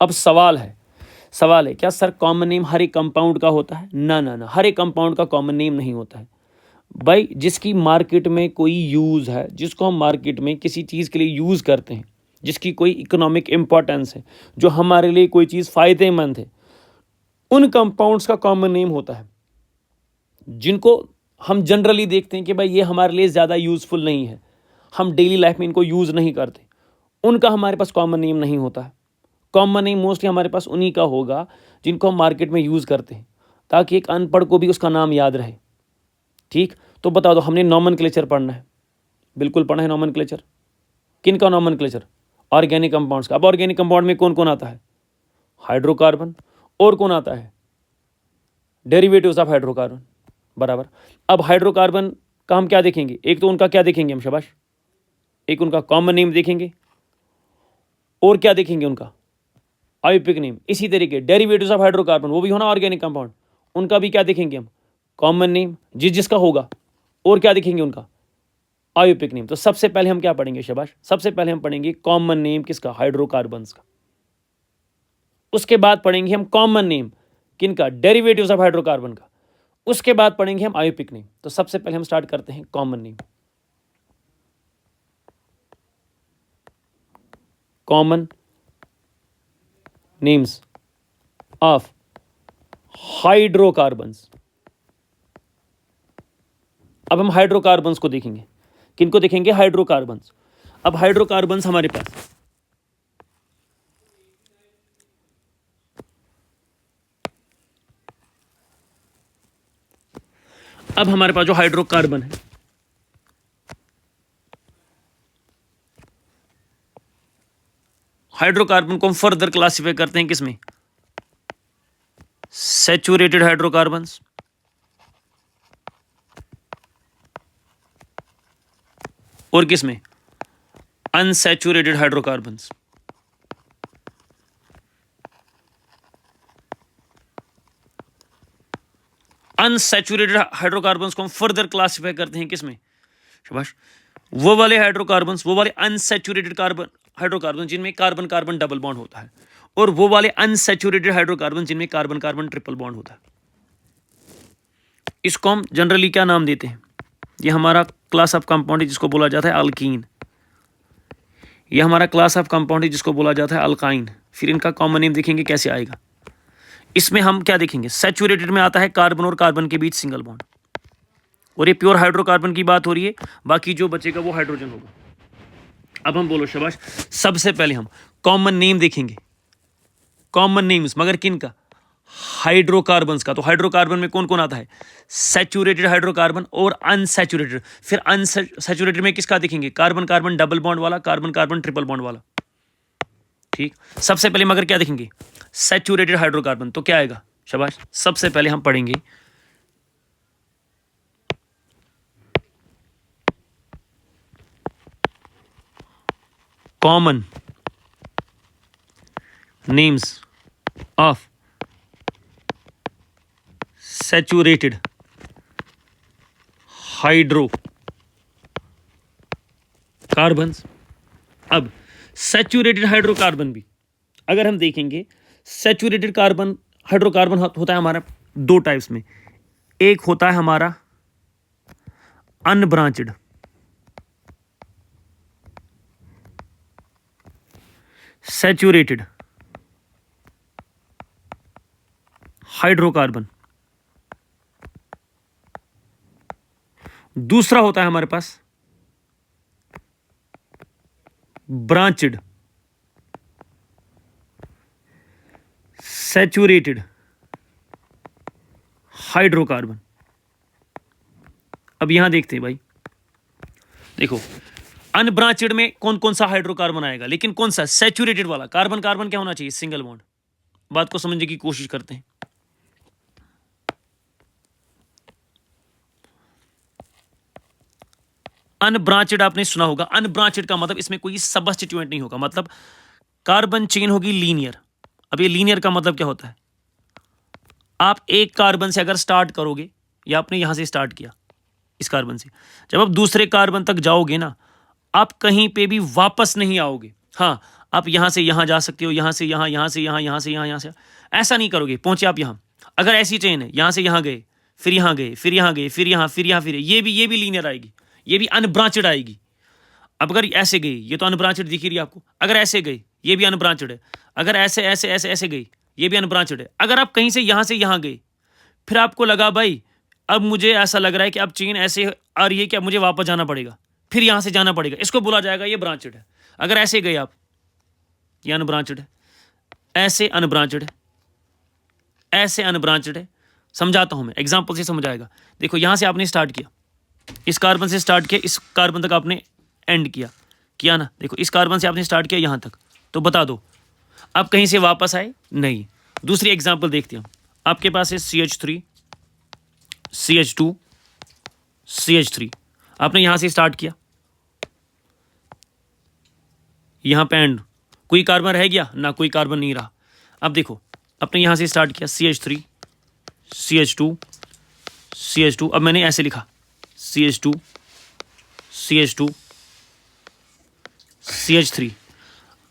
Speaker 1: अब सवाल है क्या सर कॉमन नेम हर एक कंपाउंड का होता है, ना, हर एक कंपाउंड का कॉमन नेम नहीं होता है भाई। जिसकी मार्केट में कोई यूज़ है, जिसको हम मार्केट में किसी चीज़ के लिए यूज़ करते हैं, जिसकी कोई इकोनॉमिक इंपॉर्टेंस है, जो हमारे लिए कोई चीज़ फ़ायदेमंद है, उन कंपाउंड्स का कॉमन नेम होता है। जिनको हम जनरली देखते हैं कि भाई ये हमारे लिए ज़्यादा यूज़फुल नहीं है, हम डेली लाइफ में इनको यूज़ नहीं करते, उनका हमारे पास कॉमन नेम नहीं होता है। कॉमन नेम मोस्टली हमारे पास उन्हीं का होगा जिनको हम मार्केट में यूज़ करते हैं, ताकि एक अनपढ़ को भी उसका नाम याद रहे, ठीक। तो बता दो, हमने नॉमेनक्लेचर पढ़ना है, बिल्कुल पढ़ना है नॉमेनक्लेचर। किन का नॉमेनक्लेचर, ऑर्गेनिक कंपाउंड्स का। अब ऑर्गेनिक कंपाउंड में कौन कौन आता है, हाइड्रोकार्बन, और कौन आता है, डेरिवेटिव्स ऑफ हाइड्रोकार्बन, बराबर। अब हाइड्रोकार्बन का हम क्या देखेंगे, एक तो उनका क्या देखेंगे हम, शाबाश, एक उनका कॉमन नेम देखेंगे, और क्या देखेंगे, उनका आयोपिक नेम। इसी तरीके डेरिवेटिव्स ऑफ हाइड्रोकार्बन, वो भी होना ऑर्गेनिक कंपाउंड, उनका भी क्या देखेंगे हम, कॉमन नेम जिसका होगा, और क्या देखेंगे उनका, आयोपिक नेम। तो सबसे पहले हम क्या पढ़ेंगे, शाबाश, सबसे पहले हम पढ़ेंगे कॉमन नेम किसका, हाइड्रोकार्बन्स का। उसके बाद पढ़ेंगे हम कॉमन नेम, किनका, डेरिवेटिव्स ऑफ हाइड्रोकार्बन का, उसके बाद पढ़ेंगे हम आयोपिक नेम। तो सबसे पहले हम स्टार्ट करते हैं common name. Common names of hydrocarbons. अब हम हाइड्रोकार्बन्स को देखेंगे, किनको देखेंगे, हाइड्रोकार्बन्स। अब हाइड्रोकार्बन्स हमारे पास अब हमारे पास जो हाइड्रोकार्बन है, हाइड्रोकार्बन को हम फर्दर क्लासिफाई करते हैं किसमें, सैचुरेटेड हाइड्रोकार्बन्स और किसमें, अनसैचुरेटेड हाइड्रोकार्बन्स। अनसैचुरेटेड हाइड्रोकार्बन्स को हम फर्दर क्लासिफाई करते हैं किसमें, शाबाश, वो वाले हाइड्रोकार्बन्स, वो वाले अनसैचुरेटेड कार्बन हाइड्रोकार्बन जिनमें कार्बन कार्बन डबल बॉन्ड होता है, और वो वाले अनसैचुरेटेड हाइड्रोकार्बन जिनमें कार्बन कार्बन ट्रिपल बॉन्ड होता है। इसको हम जनरली क्या नाम देते हैं, ये हमारा क्लास ऑफ कंपाउंड है जिसको बोला जाता है अल्कीन। ये हमारा क्लास ऑफ कंपाउंड है जिसको बोला जाता है अल्काइन। फिर इनका कॉमन नेम देखेंगे कैसे आएगा। इसमें हम क्या देखेंगे, सैचुरेटेड में आता है कार्बन और कार्बन के बीच सिंगल बॉन्ड, और ये प्योर हाइड्रोकार्बन की बात हो रही है, बाकी जो बचेगा वो हाइड्रोजन होगा। अब हम बोलो शाबाश, सबसे पहले हम कॉमन नेम देखेंगे, कॉमन नेम्स, मगर किन का, हाइड्रोकार्बन्स का। तो हाइड्रोकार्बन में कौन कौन आता है, सैचुरेटेड हाइड्रोकार्बन और अनसैचुरेटेड। फिर अनसैचुरेटेड में किसका देखेंगे, कार्बन कार्बन डबल बॉन्ड वाला, कार्बन कार्बन ट्रिपल बॉन्ड वाला। ठीक, सबसे पहले मगर क्या देखेंगे, सैचुरेटेड हाइड्रोकार्बन। तो क्या आएगा, शाबाश, सबसे पहले हम पढ़ेंगे common names of saturated hydrocarbons. अब सैचुरेटेड हाइड्रोकार्बन भी अगर हम देखेंगे, सैचुरेटेड कार्बन हाइड्रोकार्बन होता है हमारा दो टाइप्स में। एक होता है हमारा अनब्रांचड, सैचुरेटेड हाइड्रोकार्बन, दूसरा होता है हमारे पास ब्रांचड सैचुरेटेड हाइड्रोकार्बन। अब यहां देखते हैं भाई, देखो अनब्रांचड में कौन कौन सा हाइड्रोकार्बन आएगा, लेकिन कौन सा, सैचुरेटेड वाला। कार्बन कार्बन क्या होना चाहिए, सिंगल बॉन्ड। बात को समझने की कोशिश करते हैं। अनब्रांचड आपने सुना होगा, अनब्रांचड का मतलब इसमें कोई सबस्टिट्यूएंट नहीं होगा, मतलब कार्बन चेन होगी लीनियर। अब ये लीनियर का मतलब क्या होता है, आप एक कार्बन से अगर स्टार्ट करोगे, या आपने यहां से स्टार्ट किया इस कार्बन से, जब आप दूसरे कार्बन तक जाओगे ना, आप कहीं पे भी वापस नहीं आओगे। हाँ, आप यहां से यहां जा सकते हो, यहां से यहां, यहां से यहां, यहां से यहां, यहां से, ऐसा नहीं करोगे, पहुंचे आप यहां। अगर ऐसी चेन है, यहां से यहां गए, फिर यहां गए, फिर यहां गए, फिर यहां, फिर यहां, फिर ये भी लीनियर आएगी, ये भी अनब्रांचड आएगी। अब अगर ऐसे गई, ये तो अनब्रांचड दिख रही है आपको, अगर ऐसे गई ये भी अनब्रांचड है, अगर ऐसे ऐसे ऐसे ऐसे गई ये भी अनब्रांचड है। अगर आप कहीं से यहां गए, फिर आपको लगा भाई अब मुझे ऐसा लग रहा है कि अब चेन ऐसे आ रही है कि अब मुझे वापस जाना पड़ेगा, फिर यहां से जाना पड़ेगा, इसको बोला जाएगा ये ब्रांचड है। अगर ऐसे गए आप, ये अनब्रांचड है, ऐसे अनब्रांचड है, ऐसे अनब्रांचड है। समझाता हूं मैं, एग्जांपल से समझ आएगा। देखो यहां से आपने स्टार्ट किया, इस कार्बन से स्टार्ट किया, इस कार्बन तक आपने एंड किया ना। देखो इस कार्बन से आपने स्टार्ट किया यहां तक, तो बता दो अब कहीं से वापस आए नहीं। दूसरी एग्जांपल देखते हैं हम। आपके पास है CH3 CH2 CH3, आपने यहां से स्टार्ट किया, यहां पे एंड, कोई कार्बन रह गया ना, कोई कार्बन नहीं रहा। अब देखो आपने यहां से स्टार्ट किया CH3 CH2 CH2, अब मैंने ऐसे लिखा CH2 CH2 CH3।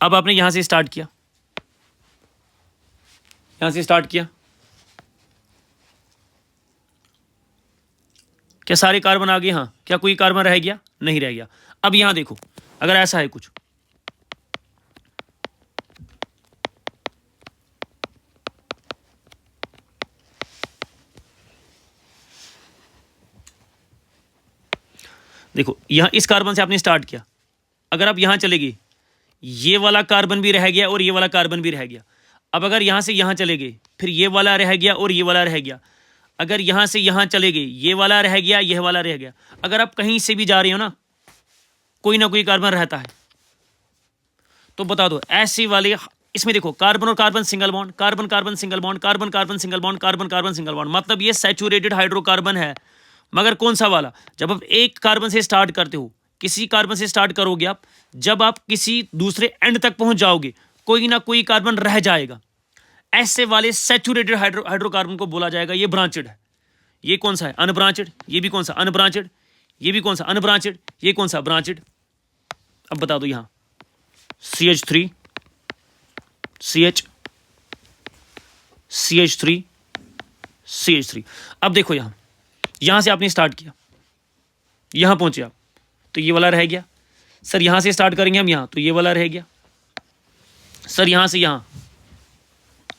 Speaker 1: अब आपने यहां से स्टार्ट किया, यहां से स्टार्ट किया, क्या सारे कार्बन आ गए? हाँ। क्या कोई कार्बन रह गया? नहीं रह गया। अब यहां देखो, अगर ऐसा है कुछ, देखो यहां इस कार्बन से आपने स्टार्ट किया, अगर आप यहां चले गए, ये वाला कार्बन भी रह गया और ये वाला कार्बन भी रह गया। अब अगर यहां से यहां चले गए, फिर ये वाला रह गया और ये वाला रह गया। अगर यहां से यहां चले गए, ये वाला रह गया, यह वाला रह गया। अगर आप कहीं से भी जा रहे हो ना कोई कार्बन रहता है। तो बता दो ऐसे वाले, इसमें देखो कार्बन और carbon single bond, carbon carbon single bond, carbon carbon single bond, carbon carbon single bond, मतलब ये सैचुरेटेड हाइड्रोकार्बन है। मगर कौन सा वाला? जब आप एक कार्बन से स्टार्ट करते हो, किसी कार्बन से स्टार्ट करोगे आप, जब आप किसी दूसरे एंड तक पहुंच जाओगे कोई ना कोई कार्बन रह जाएगा। ऐसे वाले सैचुरेटेड हाइड्रोकार्बन को बोला जाएगा ये ब्रांचेड है। ये कौन सा है? अनब्रांचेड। ये भी कौन सा? अनब्रांचेड। ये भी कौन सा? अनब्रांचेड। ये कौन सा? ब्रांचेड। अब बता दो यहां CH3 CH CH3 CH3। अब देखो यहां से आपने स्टार्ट किया, यहां पहुंचे आप, तो ये वाला रह गया। सर यहां से स्टार्ट करेंगे हम यहां, तो ये वाला रह गया। सर यहां से यहां,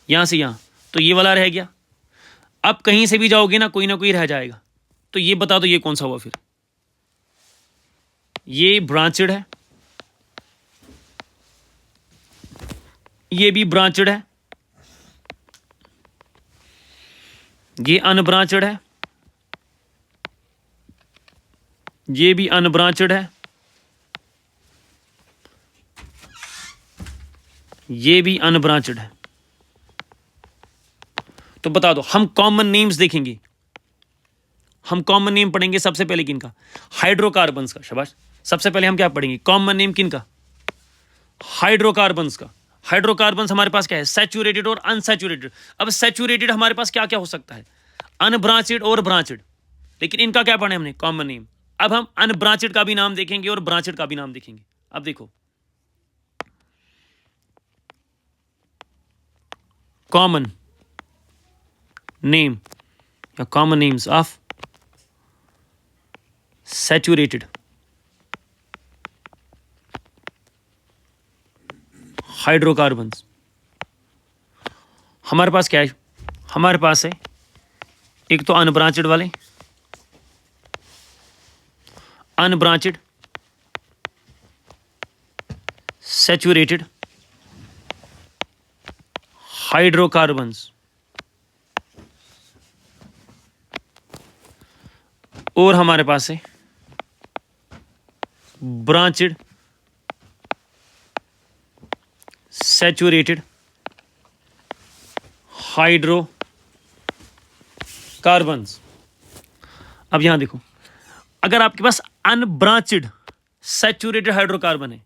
Speaker 1: यहां से यहां, तो ये वाला रह गया। अब कहीं से भी जाओगे ना कोई रह जाएगा। तो ये बता दो ये कौन सा हुआ? फिर ये ब्रांचेड है, ये भी ब्रांचेड है, ये अनब्रांचेड है, ये भी अनब्रांचेड है, ये भी अनब्रांचेड है। तो बता दो, हम कॉमन नेम्स देखेंगे, हम कॉमन नेम पढ़ेंगे सबसे पहले किनका? हाइड्रोकार्बन्स का। शाबाश। सबसे पहले हम क्या पढ़ेंगे? कॉमन नेम किनका? हाइड्रोकार्बन्स का। हाइड्रोकार्बन्स हमारे पास क्या है? सैचुरेटेड और अनसैचुरेटेड। अब सैचुरेटेड हमारे पास क्या क्या हो सकता है? अनब्रांचेड और ब्रांचेड। लेकिन इनका क्या पढ़े हमने? Common name. अब हम अनब्रांचेड का भी नाम देखेंगे और ब्रांचेड का भी नाम देखेंगे। अब देखो कॉमन नेम या common names of saturated hydrocarbons. हमारे पास क्या है? हमारे पास है एक तो अनब्रांचेड वाले, अनब्रांचेड सैचुरेटेड हाइड्रोकार्बन्स, और हमारे पास है ब्रांचेड सैचुरेटेड हाइड्रोकार्बन्स। अब यहां देखो, अगर आपके पास अनब्रांचेड सैचुरेटेड हाइड्रोकार्बन है,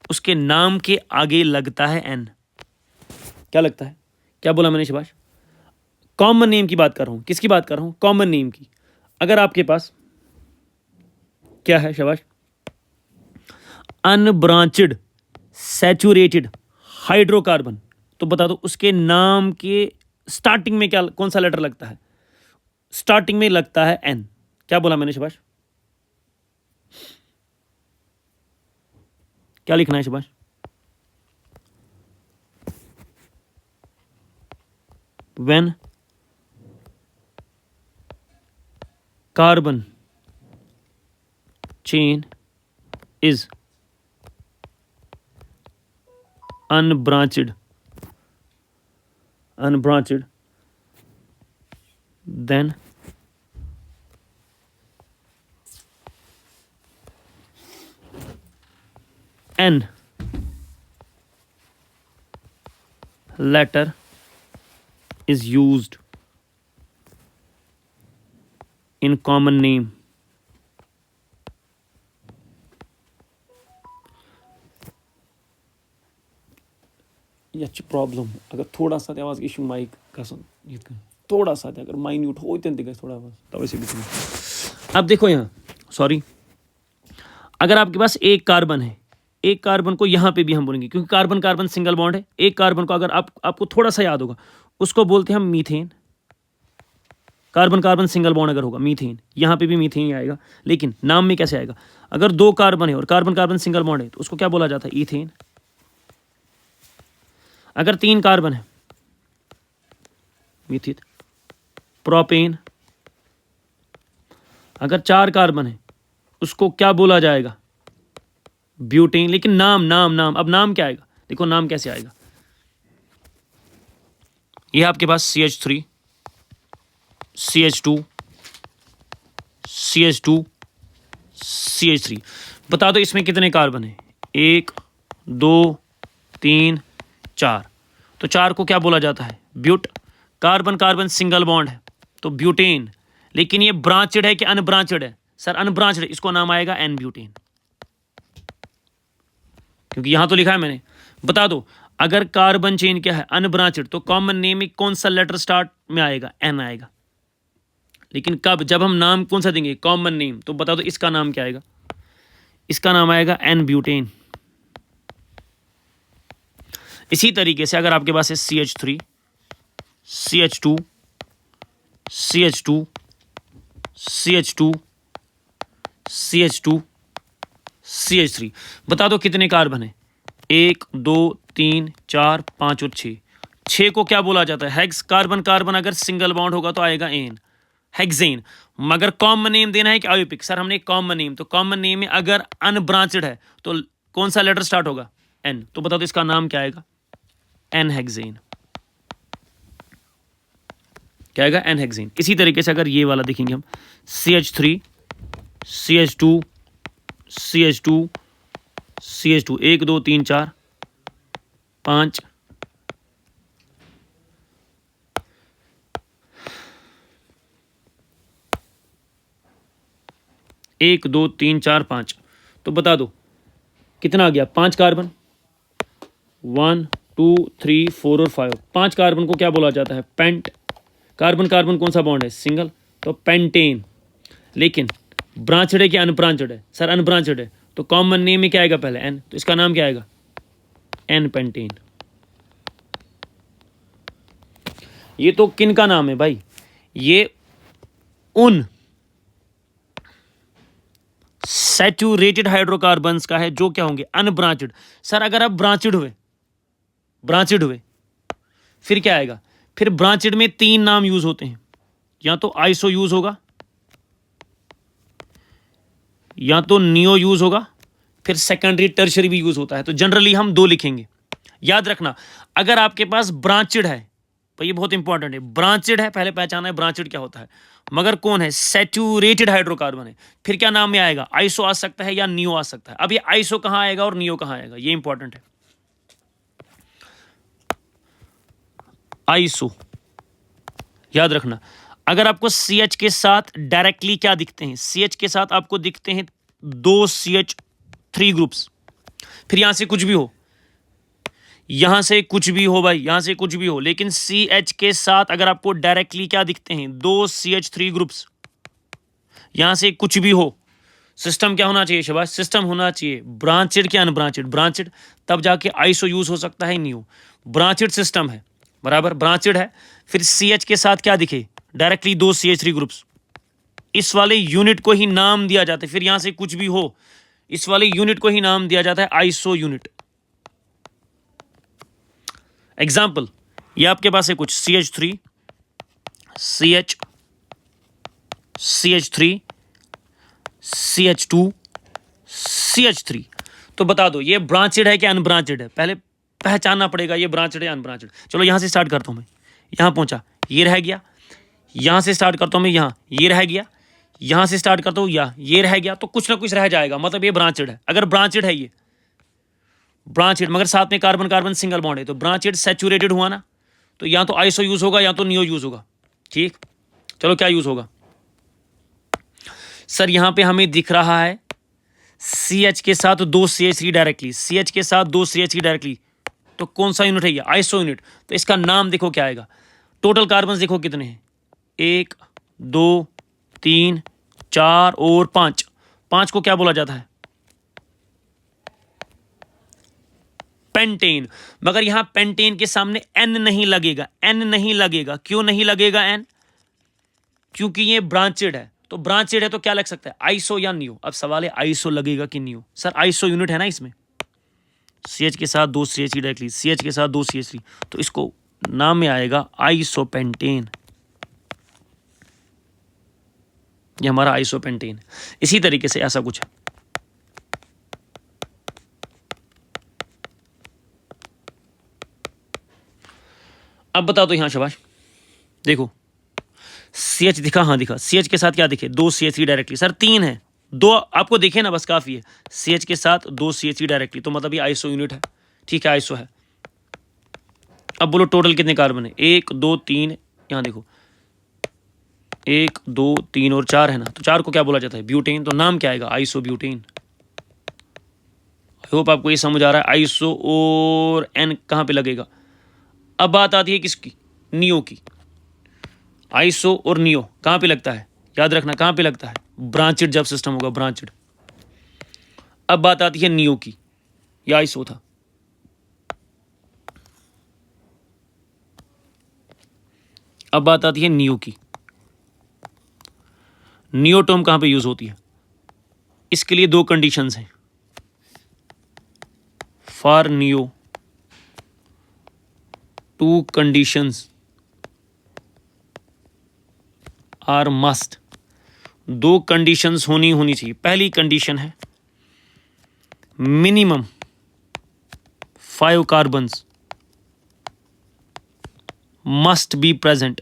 Speaker 1: उसके नाम के आगे लगता है N। क्या लगता है? क्या बोला मैंने शाबाश? कॉमन नेम की बात कर रहा हूं। किसकी बात कर रहा हूं? कॉमन नेम की। अगर आपके पास क्या है? शाबाश। अनब्रांचेड सैचुरेटेड हाइड्रोकार्बन, तो बता दो उसके नाम के स्टार्टिंग में क्या, कौन सा लेटर लगता है? स्टार्टिंग में लगता है N। क्या बोला मैंने शाबाश? क्या लिखना है शाबाश? When carbon chain is unbranched, then N letter is used in common name. यह प्रॉब्लम अगर थोड़ा सा आवाज इशू माइक का थोड़ा सा अगर माइन्यूट हो थोड़ा आवाज तब से भी। अब देखो यहाँ, सॉरी, अगर आपके पास एक कार्बन है, एक कार्बन को यहाँ पे भी हम बोलेंगे, क्योंकि कार्बन कार्बन सिंगल बॉन्ड है। एक कार्बन को अगर आपको थोड़ा सा याद होगा, उसको बोलते हैं हम methane. Carbon carbon single bond अगर होगा मीथेन, यहाँ पे भी मीथेन ही आएगा, लेकिन नाम में कैसे आएगा? अगर दो कार्बन है और कार्बन कार्बन सिंगल बॉन्ड है तो उसको क्या बोला जाता है? ईथेन। अगर 3 कार्बन है, मीथित। प्रोपेन। अगर 4 कार्बन है, उसको क्या बोला जाएगा? ब्यूटेन। लेकिन नाम अब नाम क्या आएगा? देखो नाम कैसे आएगा। ये आपके पास CH3, CH2, CH2, CH3। बता दो इसमें कितने कार्बन है? 1, 2, 3, 4। तो 4 को क्या बोला जाता है? But. Carbon carbon single bond है तो ब्यूटेन। लेकिन ये ब्रांचेड है कि अनब्रांचेड है? सर अनब्रांचेड है, इसको नाम आएगा एन ब्यूटेन, क्योंकि यहां तो लिखा है मैंने। बता दो अगर कार्बन चेन क्या है? अनब्रांचेड, तो कॉमन नेम में कौन सा लेटर स्टार्ट में आएगा? एन आएगा। लेकिन कब? जब हम नाम कौन सा देंगे? Common name. तो बता दो इसका नाम क्या आएगा? इसका नाम आएगा एन ब्यूटेन। इसी तरीके से अगर आपके पास है CH3, CH2, CH2, CH2, CH2, CH3। बता दो कितने कार्बन है? 1, 2, 3, 4, 5 और 6। 6 को क्या बोला जाता है? हेक्स। कार्बन कार्बन अगर सिंगल बॉन्ड होगा तो आएगा एन, हेक्सेन। मगर कॉमन नेम देना है कि आयोपिक? सर हमने कॉमन नेम, तो कॉमन नेम में अगर अनब्रांचेड है तो कौन सा लेटर स्टार्ट होगा? एन। तो बता दो इसका नाम क्या आएगा? N hexane. क्या आएगा? N hexane. इसी तरीके से अगर ये वाला देखेंगे हम, CH3, CH2, CH2, CH2, 1, 2, 3, 4, 5, 1, 2, 3, 4, 5। तो बता दो कितना आ गया? 5 कार्बन। 1, 2, 3, 4 और 5। 5 कार्बन को क्या बोला जाता है? पेंट। कार्बन कार्बन कौन सा बॉन्ड है? सिंगल, तो पेंटेन। लेकिन ब्रांचेड है कि अनब्रांचेड है? सर अनब्रांचेड है, तो कॉमन नेम में क्या आएगा? पहले एन, तो इसका नाम क्या आएगा? N pentane. ये तो किन का नाम है भाई? ये उन सैचुरेटेड हाइड्रोकार्बन्स का है जो क्या होंगे? अनब्रांचेड। सर अगर आप ब्रांचेड हुए फिर क्या आएगा? फिर ब्रांचेड में 3 नाम यूज होते हैं, या तो आइसो यूज होगा, या तो नियो यूज होगा, फिर सेकेंडरी टर्शरी भी यूज होता है। तो जनरली हम 2 लिखेंगे। याद रखना अगर आपके पास ब्रांचेड है, तो ये बहुत इंपॉर्टेंट है, ब्रांचेड है, पहले पहचाना है ब्रांचेड क्या होता है। मगर कौन है? सैचुरेटेड हाइड्रोकार्बन है, फिर क्या नाम में आएगा? आइसो आ सकता है या नियो आ सकता है। अब ये आइसो कहां आएगा और नियो कहां आएगा, ये इंपॉर्टेंट है। आइसो याद रखना। अगर आपको CH के साथ डायरेक्टली क्या दिखते हैं? CH के साथ आपको दिखते हैं 2 CH3 ग्रुप्स। फिर यहां से कुछ भी हो, यहां से कुछ भी हो भाई, यहां से कुछ भी हो, लेकिन CH के साथ अगर आपको डायरेक्टली क्या दिखते हैं? 2 CH3 ग्रुप्स। यहां से कुछ भी हो, सिस्टम क्या होना चाहिए शाबाश? सिस्टम होना चाहिए ब्रांचेड क्या अनब्रांचेड? ब्रांचेड। तब जाके आइसो यूज हो सकता है, नियो। ब्रांचेड सिस्टम है, बराबर, ब्रांचेड है। फिर CH के साथ क्या दिखे? Directly 2 CH3 groups. इस वाले यूनिट को ही नाम दिया जाता है, फिर यहां से कुछ भी हो, इस वाले यूनिट को ही नाम दिया जाता है आइसो यूनिट। एग्जाम्पल, ये आपके पास है कुछ CH3, CH, CH3, CH2, CH3। तो बता दो ये ब्रांचेड है कि अनब्रांचेड है? पहले पहचानना पड़ेगा ये ब्रांचेड है अनब्रांचेड। चलो यहां से स्टार्ट करता हूं मैं, यहां पहुंचा, ये रह गया। यहां से स्टार्ट करता हूं मैं, यहां ये रह गया। यहां से स्टार्ट करता हूं, ये रह गया। तो कुछ ना कुछ रह जाएगा, मतलब ये ब्रांचेड है। अगर ब्रांचेड है, ये ब्रांचेड मगर साथ में कार्बन कार्बन सिंगल बॉन्ड है, तो ब्रांचेड सैचुरेटेड हुआ ना, तो या तो आइसो यूज होगा या तो नियो यूज होगा। ठीक, चलो क्या यूज होगा? सर यहां पे हमें दिख रहा है CH के साथ 2 CH3 डायरेक्टली, CH के साथ 2 CH3 डायरेक्टली, तो कौन सा यूनिट है ये? Iso unit. तो इसका नाम देखो क्या आएगा? टोटल कार्बन देखो कितने हैं? 1, 2, 3, 4 और 5। 5 को क्या बोला जाता है? पेंटेन, मगर यहां पेंटेन के सामने एन नहीं लगेगा, एन नहीं लगेगा। क्यों नहीं लगेगा एन? क्योंकि ये ब्रांचेड है। तो ब्रांचेड है तो क्या लग सकता है, आइसो या नियो। अब सवाल है आइसो लगेगा कि नियो। सर आइसो यूनिट है ना इसमें, CH के साथ 2 CH3 डायरेक्टली, CH के साथ 2 CH3, तो इसको नाम में आएगा आइसोपेंटेन। ये हमारा आइसोपेंटेन। इसी तरीके से ऐसा कुछ है। अब बता दो यहां शाबाश, देखो CH दिखा, हाँ दिखा, CH के साथ क्या दिखे, 2 CH3 डायरेक्टली। सर 3 है, 2 आपको दिखे ना, बस काफी है। CH के साथ 2 CH3 डायरेक्टली, तो मतलब ये आइसो यूनिट है। ठीक है, आइसो है। अब बोलो टोटल कितने कार्बन है, 1 2 3, यहां देखो 1 2 3 और 4 है ना, तो 4 को क्या बोला जाता है, ब्यूटेन। तो नाम क्या आएगा, आइसो ब्यूटेन। आई होप आपको ये समझ आ रहा है। आइसो और एन कहां पे लगेगा। अब बात आती है किसकी, नियो की। आइसो और नियो कहां पे लगता है, याद रखना कहां पे लगता है, ब्रांचेड जब सिस्टम होगा, ब्रांचेड। अब बात आती है नियो की, या आइसो था। अब बात आती है नियो की। नियो टर्म कहां पे यूज होती है, इसके लिए 2 कंडीशंस हैं। For neo 2 conditions are must. 2 conditions होनी चाहिए। पहली कंडीशन है minimum 5 carbons must be present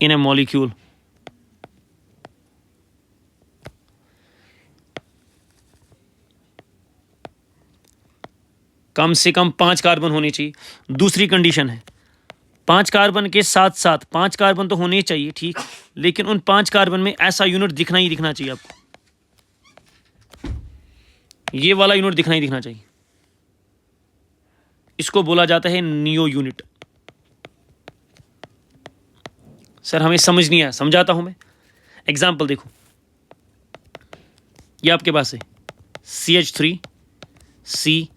Speaker 1: in a molecule। कम से कम 5 कार्बन होने चाहिए। दूसरी कंडीशन है 5 कार्बन के साथ साथ 5 कार्बन तो होने चाहिए, ठीक, लेकिन उन 5 कार्बन में ऐसा यूनिट दिखना ही दिखना चाहिए आपको, ये वाला यूनिट दिखना ही दिखना चाहिए। इसको बोला जाता है नियो यूनिट। सर हमें समझ नहीं आया, समझाता हूं मैं। एग्जाम्पल देखो, ये आपके पास है CH3 C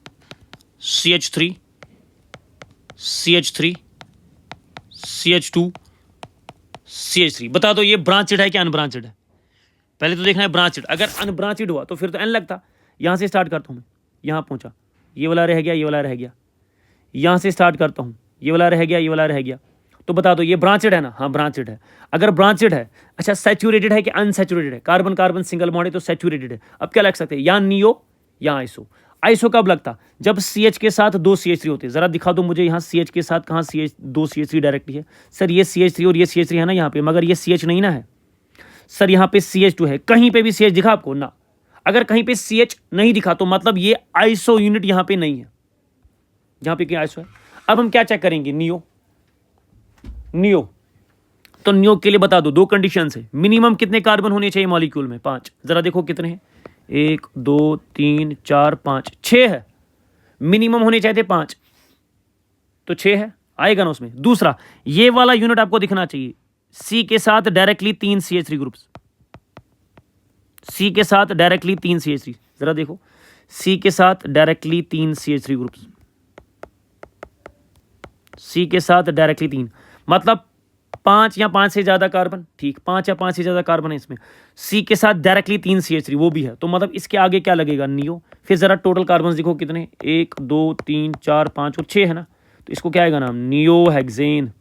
Speaker 1: CH3 CH3 CH2 CH3। बता दो ये ब्रांचेड है क्या अनब्रांचेड है। पहले तो देखना है ब्रांचेड। अगर अनब्रांचेड हुआ तो फिर तो एन लगता। यहां से स्टार्ट करता हूं मैं, यहां पहुंचा, ये वाला रह गया, ये वाला रह गया। यहां से स्टार्ट करता हूं, ये वाला रह गया, ये वाला रह गया। तो बता दो ये ब्रांचेड है ना, हाँ ब्रांचेड है। अगर ब्रांचेड है, अच्छा सैचुरेटेड है कि अनसैचुरेटेड है, कार्बन कार्बन सिंगल बॉन्ड है तो सैचुरेटेड है। अब क्या लग सकते हैं, या नियो या आइसो। आइसो कब लगता, जब CH के साथ 2 CH3 होते हैं। जरा दिखा दो मुझे यहाँ CH के साथ कहाँ 2 CH3 डायरेक्टली है। सर ये CH3 और ये CH3 है ना यहाँ पे, मगर ये CH नहीं ना है। सर यहाँ पे CH2 है। कहीं पे भी CH दिखा आपको ना, अगर कहीं पे CH नहीं दिखा तो मतलब ये आइसो यूनिट यहाँ पे नहीं है। यहाँ पे क्या आइसो है। अब हम क्या चेक करेंगे, नियो। तो नियो के लिए बता दो 2 कंडीशन है। मिनिमम कितने कार्बन होने चाहिए मॉलिक्यूल में, 5। जरा देखो कितने हैं, 1 2 3 4 5 6 है। मिनिमम होने चाहिए थे 5, तो 6 है, आएगा ना उसमें। दूसरा ये वाला यूनिट आपको दिखना चाहिए, C के साथ डायरेक्टली 3 CH3 ग्रुप्स। C के साथ डायरेक्टली 3 CH3, जरा देखो C के साथ डायरेक्टली 3 CH3 ग्रुप्स। C के साथ डायरेक्टली 3 मतलब 5 या 5 से ज्यादा कार्बन, ठीक, 5 या 5 से ज्यादा कार्बन है इसमें। C के साथ डायरेक्टली 3 CH3 वो भी है, तो मतलब इसके आगे क्या लगेगा, नियो। फिर जरा टोटल कार्बन देखो कितने, 1 2 3 4 5 और 6 है ना, तो इसको क्या आएगा नाम, नियोहेक्सेन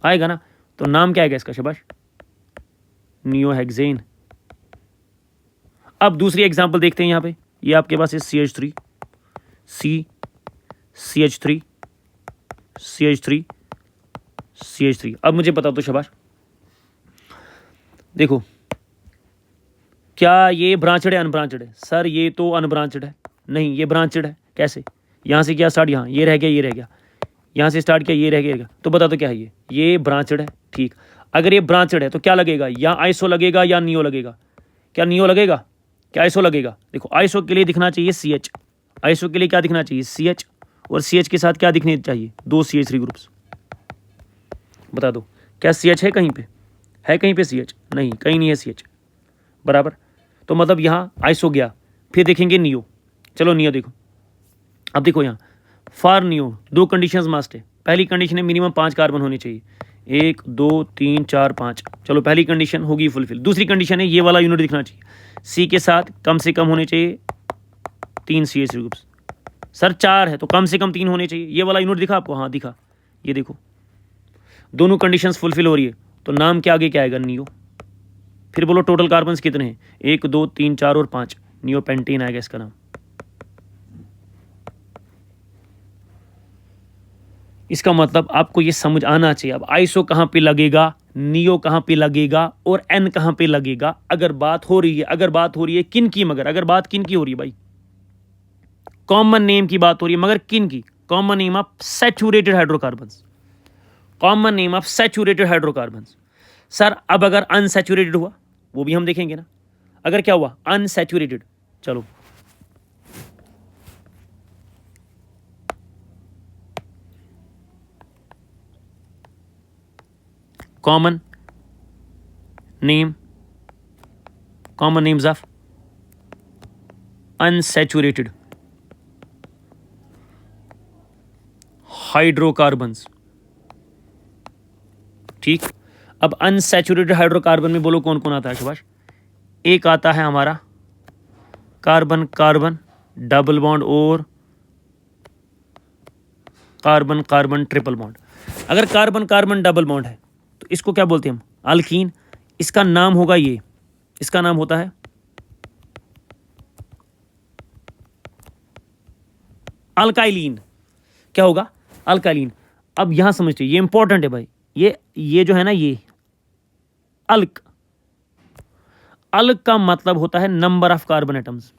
Speaker 1: आएगा ना। तो नाम क्या आएगा इसका, शाबाश, नियोहेक्सेन। अब दूसरी एग्जांपल देखते हैं। यहाँ पे ये आपके पास है CH3 C CH3 CH3 CH3। अब मुझे बता दो शाबाश, देखो क्या ये ब्रांचेड है अनब्रांचेड है। सर ये तो अनब्रांचेड है, नहीं ये ब्रांचेड है। कैसे, यहाँ से क्या स्टार्ट, यहाँ ये रह गया, ये रह गया, यहाँ से स्टार्ट किया, ये रह गया। तो बता दो क्या है ये ब्रांचेड है, ठीक। अगर ये ब्रांचेड है तो क्या लगेगा, या आइसो लगेगा या नियो लगेगा। क्या नियो लगेगा, क्या आइसो लगेगा। देखो आइसो के लिए दिखना चाहिए CH, आइसो के लिए क्या दिखना चाहिए CH, और CH के साथ क्या दिखने चाहिए, 2 CH3 ग्रुप्स। बता दो क्या CH है कहीं पे? है कहीं पे CH? नहीं, कहीं नहीं है CH, बराबर। तो मतलब यहाँ आइसो गया। फिर देखेंगे नियो, चलो नियो देखो। अब देखो यहाँ फॉर नियो 2 कंडीशंस मस्ट है। पहली कंडीशन है मिनिमम 5 कार्बन होने चाहिए, 1 2 3 4 5, चलो पहली कंडीशन होगी फुलफिल। दूसरी कंडीशन है ये वाला यूनिट दिखना चाहिए, C के साथ कम से कम होने चाहिए 3 CH ग्रुप्स। सर 4 है तो कम से कम 3 होने चाहिए, ये वाला यूनिट दिखा आपको? हाँ दिखा, ये देखो दोनों कंडीशंस फुलफिल हो रही है, तो नाम के आगे क्या आएगा? नियो। फिर बोलो टोटल कार्बन्स कितने हैं? 1 2 3 4 और 5, नियो पेंटेन आएगा इसका नाम। इसका मतलब आपको ये समझ आना चाहिए अब आइसो कहाँ पे लगेगा, नियो कहाँ पे लगेगा और एन कहाँ पे लगेगा। अगर बात हो रही है किन की, मगर अगर बात किन की हो रही है भाई, कॉमन नेम की बात हो रही है, मगर किन की? Common name of saturated hydrocarbons, common name of saturated hydrocarbons. Sir अब अगर अनसैचुरेटेड हुआ वो भी हम देखेंगे ना। अगर क्या हुआ? अनसैचुरेटेड, चलो common names of unsaturated hydrocarbons. ठीक, अब अनसैचुरेटेड हाइड्रोकार्बन में बोलो कौन कौन आता है सुभाष? एक आता है हमारा कार्बन कार्बन डबल बॉन्ड और कार्बन कार्बन ट्रिपल बॉन्ड। अगर कार्बन कार्बन डबल बॉन्ड है तो इसको क्या बोलते हैं हम? अल्कीन। इसका नाम होगा ये, इसका नाम होता है अल्काइलीन। क्या होगा? अल्काइलीन। अब यहां समझते, ये इंपॉर्टेंट है भाई, ये जो है ना, ये अल्क का मतलब होता है नंबर ऑफ कार्बन एटम्स।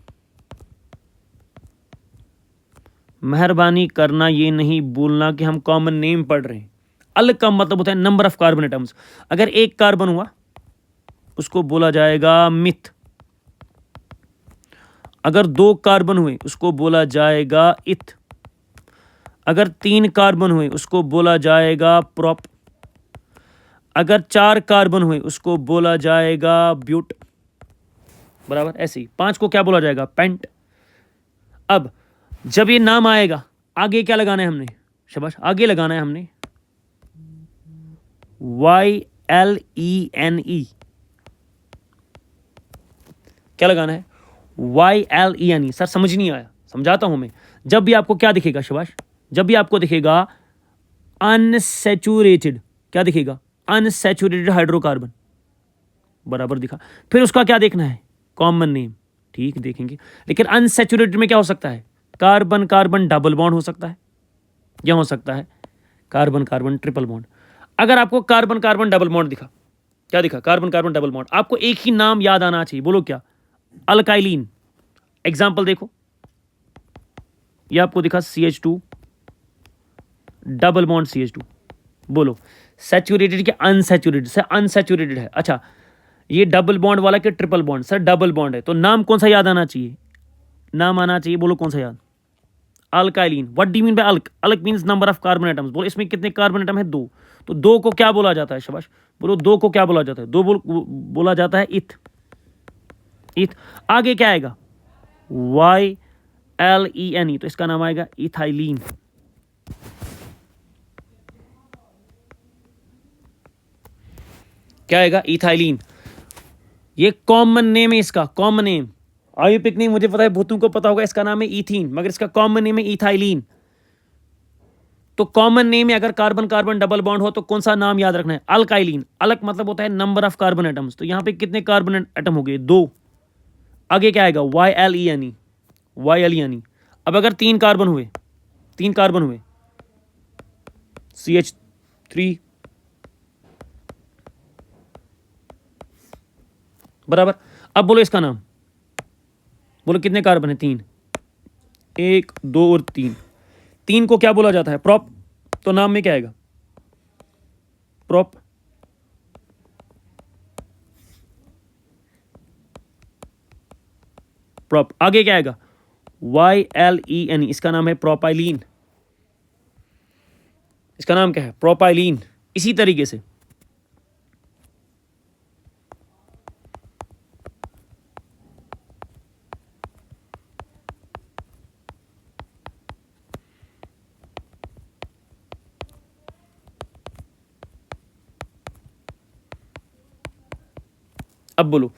Speaker 1: मेहरबानी करना ये नहीं बोलना कि हम कॉमन नेम पढ़ रहे हैं। अल्क का मतलब होता है नंबर ऑफ कार्बन एटम्स। अगर एक कार्बन हुआ उसको बोला जाएगा मिथ, अगर 2 कार्बन हुए उसको बोला जाएगा इथ, अगर 3 कार्बन हुए उसको बोला जाएगा प्रोप, अगर 4 कार्बन हुए उसको बोला जाएगा ब्यूट, बराबर। ऐसे ही 5 को क्या बोला जाएगा? पेंट। अब जब ये नाम आएगा आगे क्या लगाना है हमने? शाबाश, आगे लगाना है हमने YLENE। क्या लगाना है? YLENE। सर समझ नहीं आया, समझाता हूं मैं। जब भी आपको क्या दिखेगा शाबाश? जब भी आपको दिखेगा अनसैचुरेटेड, क्या दिखेगा? अनसैचुरेटेड हाइड्रोकार्बन, बराबर दिखा। फिर उसका क्या देखना है? Common name. ठीक, देखेंगे। लेकिन अनसैचुरेटेड में क्या हो सकता है? कार्बन कार्बन डबल बॉन्ड हो सकता है, या हो सकता है कार्बन कार्बन ट्रिपल बॉन्ड। अगर आपको कार्बन कार्बन डबल बॉन्ड दिखा, क्या दिखा? कार्बन कार्बन डबल बॉन्ड, आपको एक ही नाम याद आना चाहिए, बोलो क्या? अल्काइलीन। एग्जाम्पल देखो, ये आपको दिखा CH2 डबल बॉन्ड CH2, बोलो सैचुरेटेड क्या अनसैचुरेटेड? सर अनसैचुरेटेड है। अच्छा, ये डबल बॉन्ड वाला क्या triple bond? Sir double bond है, तो नाम कौन सा याद आना चाहिए? नाम आना चाहिए, बोलो कौन सा याद? Alkylene. What do you mean by alk? Alk means number of carbon atoms. बोलो इसमें कितने कार्बन एटम है? 2। तो 2 को क्या बोला जाता है? शाबाश, बोलो 2 को क्या बोला जाता है? 2 बोला जाता है इथ। इथ आगे क्या आएगा? YLENE, तो इसका नाम आएगा इथाइलीन। क्या आएगा? इथाइलीन। ये कॉमन नेम है इसका, कॉमन नेम। आयुर्पिक नेम मुझे पता है, भूतों को पता होगा, इसका नाम है इथीन, मगर इसका कॉमन नेम है इथाइलीन। तो कॉमन नेम में अगर कार्बन कार्बन डबल बॉन्ड हो तो कौन सा नाम याद रखना है? अल्काइलीन। अलग मतलब होता है नंबर ऑफ कार्बन एटम्स। तो यहां पे कितने कार्बन एटम हो गए? 2। आगे क्या आएगा? YLENE। YLENE। अब अगर 3 कार्बन हुए, 3 कार्बन हुए, CH3, बराबर। अब बोलो इसका नाम, बोलो कितने कार्बन है? 3, 1 2 और 3। 3 को क्या बोला जाता है? प्रोप। तो नाम में क्या आएगा? प्रोप। प्रोप। आगे क्या आएगा? YLENE। इसका नाम है प्रोपाइलीन। इसका नाम क्या है? प्रोपाइलीन। इसी तरीके से अब बोलो,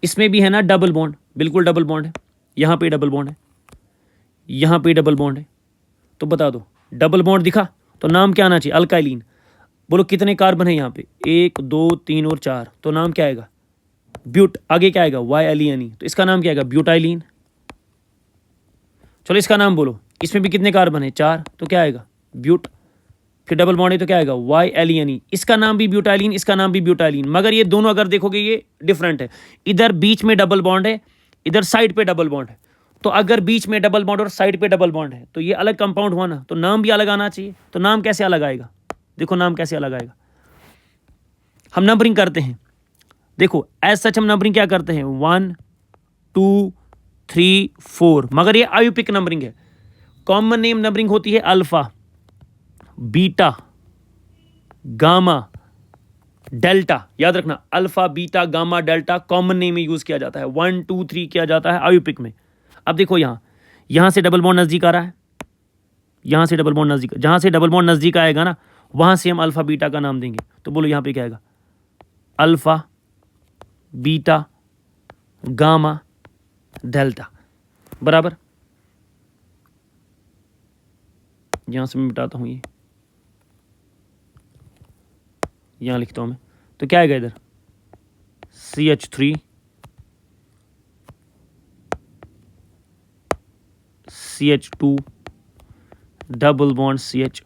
Speaker 1: इसमें भी है ना डबल बॉन्ड, बिल्कुल डबल बॉन्ड है, यहाँ पे डबल बॉन्ड है, यहाँ पे डबल बॉन्ड है, तो बता दो डबल बॉन्ड दिखा तो नाम क्या आना चाहिए? अल्काइलिन। बोलो कितने कार्बन है यहाँ पे? 1 2 3 और 4, तो नाम क्या आएगा? ब्यूट। आगे क्या आएगा? YLENE, तो इसका नाम क्या आएगा? ब्यूटाइलिन। चलो इसका नाम बोलो, इसमें भी कितने कार्बन है? 4, तो क्या आएगा? ब्यूट। फिर डबल बॉन्ड है तो क्या आएगा? YLENE। इसका नाम भी ब्यूटाइलिन, इसका नाम भी ब्यूटाइलिन, मगर ये दोनों अगर देखोगे ये डिफरेंट है। इधर बीच में डबल बॉन्ड है, इधर साइड पे डबल बॉन्ड है। तो अगर बीच में डबल बॉन्ड और साइड पे डबल बॉन्ड है तो ये अलग कंपाउंड हुआ ना, तो नाम भी अलग आना चाहिए। तो नाम कैसे अलग आएगा? देखो नाम कैसे अलग आएगा। हम नंबरिंग करते हैं, देखो एज सच हम नंबरिंग क्या करते हैं? 1 2 3 4, मगर ये आयुपिक नंबरिंग है। कॉमन नेम नंबरिंग होती है अल्फा, बीटा, गामा, डेल्टा। याद रखना, alpha, beta, gamma, delta common name में यूज किया जाता है। 1 2 3 किया जाता है आयुपिक में। अब देखो यहां से डबल बॉन्ड नजदीक आ रहा है, यहां से डबल बॉन्ड नजदीक, जहां से डबल बॉन्ड नजदीक आएगा ना वहां से हम अल्फा बीटा का नाम देंगे। तो बोलो यहां पे क्या आएगा? अल्फा, बीटा, गामा, डेल्टा, बराबर। यहां से मैं बताता हूं, ये यहां लिखता हूं मैं, तो क्या आएगा इधर? CH3 CH2 double bond CH,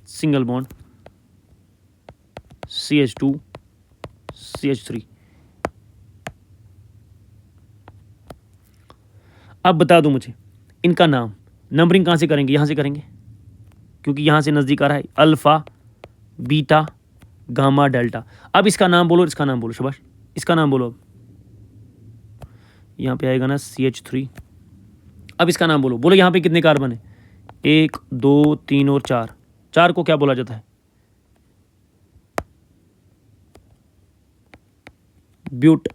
Speaker 1: single bond CH2 CH3। अब बता दो मुझे इनका नाम। नंबरिंग कहां से करेंगे? यहां से करेंगे, क्योंकि यहां से नजदीक आ रहा है। Alpha, beta, gamma, delta. अब इसका नाम बोलो, इसका नाम बोलो, शाबाश, इसका नाम बोलो। अब यहां पे आएगा ना CH3। अब इसका नाम बोलो, बोलो यहां पे कितने कार्बन है? 1 2 3 और 4। 4 को क्या बोला जाता है? ब्यूट।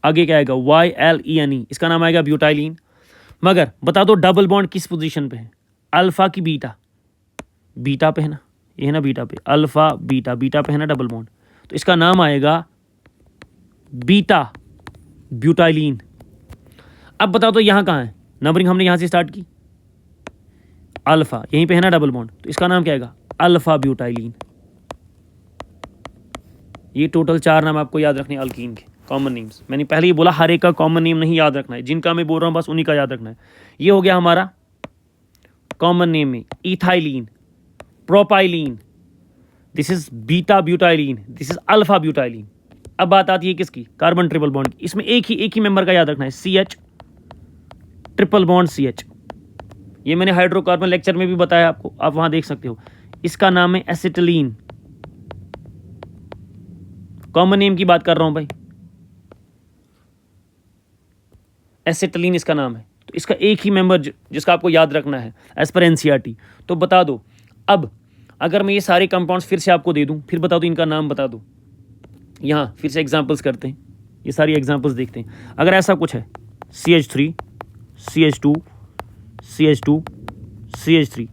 Speaker 1: आगे क्या आएगा? YLENE, इसका नाम आएगा ब्यूटाइलिन। मगर बता दो डबल बॉन्ड किस पोजीशन पे है? अल्फा की बीटा? बीटा पे है ना, ये है ना बीटा पे, अल्फा बीटा, बीटा पे है ना डबल बॉन्ड, तो इसका नाम आएगा बीटा ब्यूटाइलिन। अब बता दो यहां कहां है? नंबरिंग हमने यहां से स्टार्ट की, अल्फा, यहीं पे है ना डबल बॉन्ड, तो इसका नाम क्या आएगा? Alpha butylene. ये टोटल 4 नाम आपको याद रखने अल्कीन के, कॉमन नेम्स। मैंने पहले ही बोला हर एक का कॉमन नेम नहीं याद रखना है, जिनका मैं बोल रहा हूं बस उन्हीं का याद रखना है। ये हो गया हमारा कॉमन नेम में ethylene, propylene, this is beta butylene, this is alpha butylene. अब बात आती है किसकी? कार्बन ट्रिपल बॉन्ड की। इसमें एक ही मेंबर का याद रखना है, CH ट्रिपल बॉन्ड CH। ये मैंने हाइड्रोकार्बन लेक्चर में भी बताया आपको, आप वहां देख सकते हो। इसका नाम है एसिटिलीन। कॉमन नेम की बात कर रहा हूं भाई, एसिटिलीन इसका नाम है। तो इसका एक ही मेंबर जिसका आपको याद रखना है एज पर NCERT। तो बता दो, अब अगर मैं ये सारे कंपाउंड्स फिर से आपको दे दूं, फिर बता दो इनका नाम बता दो। यहां फिर से एग्जांपल्स करते हैं, ये सारी एग्जांपल्स देखते हैं। अगर ऐसा कुछ है CH3 CH2 CH2 CH3,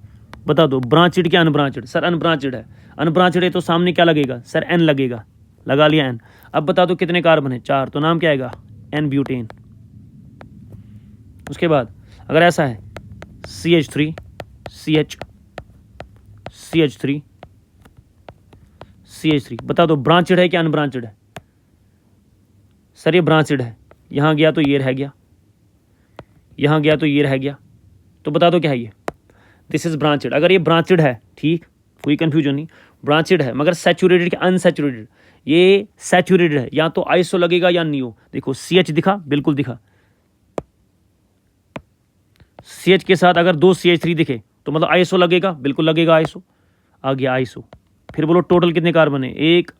Speaker 1: बता दो ब्रांचेड क्या अनब्रांचेड? सर अनब्रांचेड है। अनब्रांचेड है तो सामने क्या लगेगा? सर N लगेगा, लगा लिया N। अब बता दो कितने कार्बन है? 4, तो नाम क्या आएगा? N butane. उसके बाद अगर ऐसा है CH3 CH CH3 CH3, बता दो ब्रांचेड है क्या अनब्रांचेड है? सर ये ब्रांचेड है, यहां गया तो ये रह गया, यहां गया तो ये रह गया, तो बता दो क्या है ये? This is branched. अगर ये ब्रांचेड है, ठीक, कोई कंफ्यूजन नहीं, ब्रांचेड है, मगर सैचुरेटेड क्या अनसैचुरेटेड? ये सैचुरेटेड है, या तो आइसो लगेगा या नियो। देखो CH दिखा, बिल्कुल दिखा। CH के साथ अगर 2 CH3 दिखे तो मतलब आइसो लगेगा, बिल्कुल लगेगा आइसो। आ गया आइसो। फिर बोलो टोटल कितने कार्बन है? 1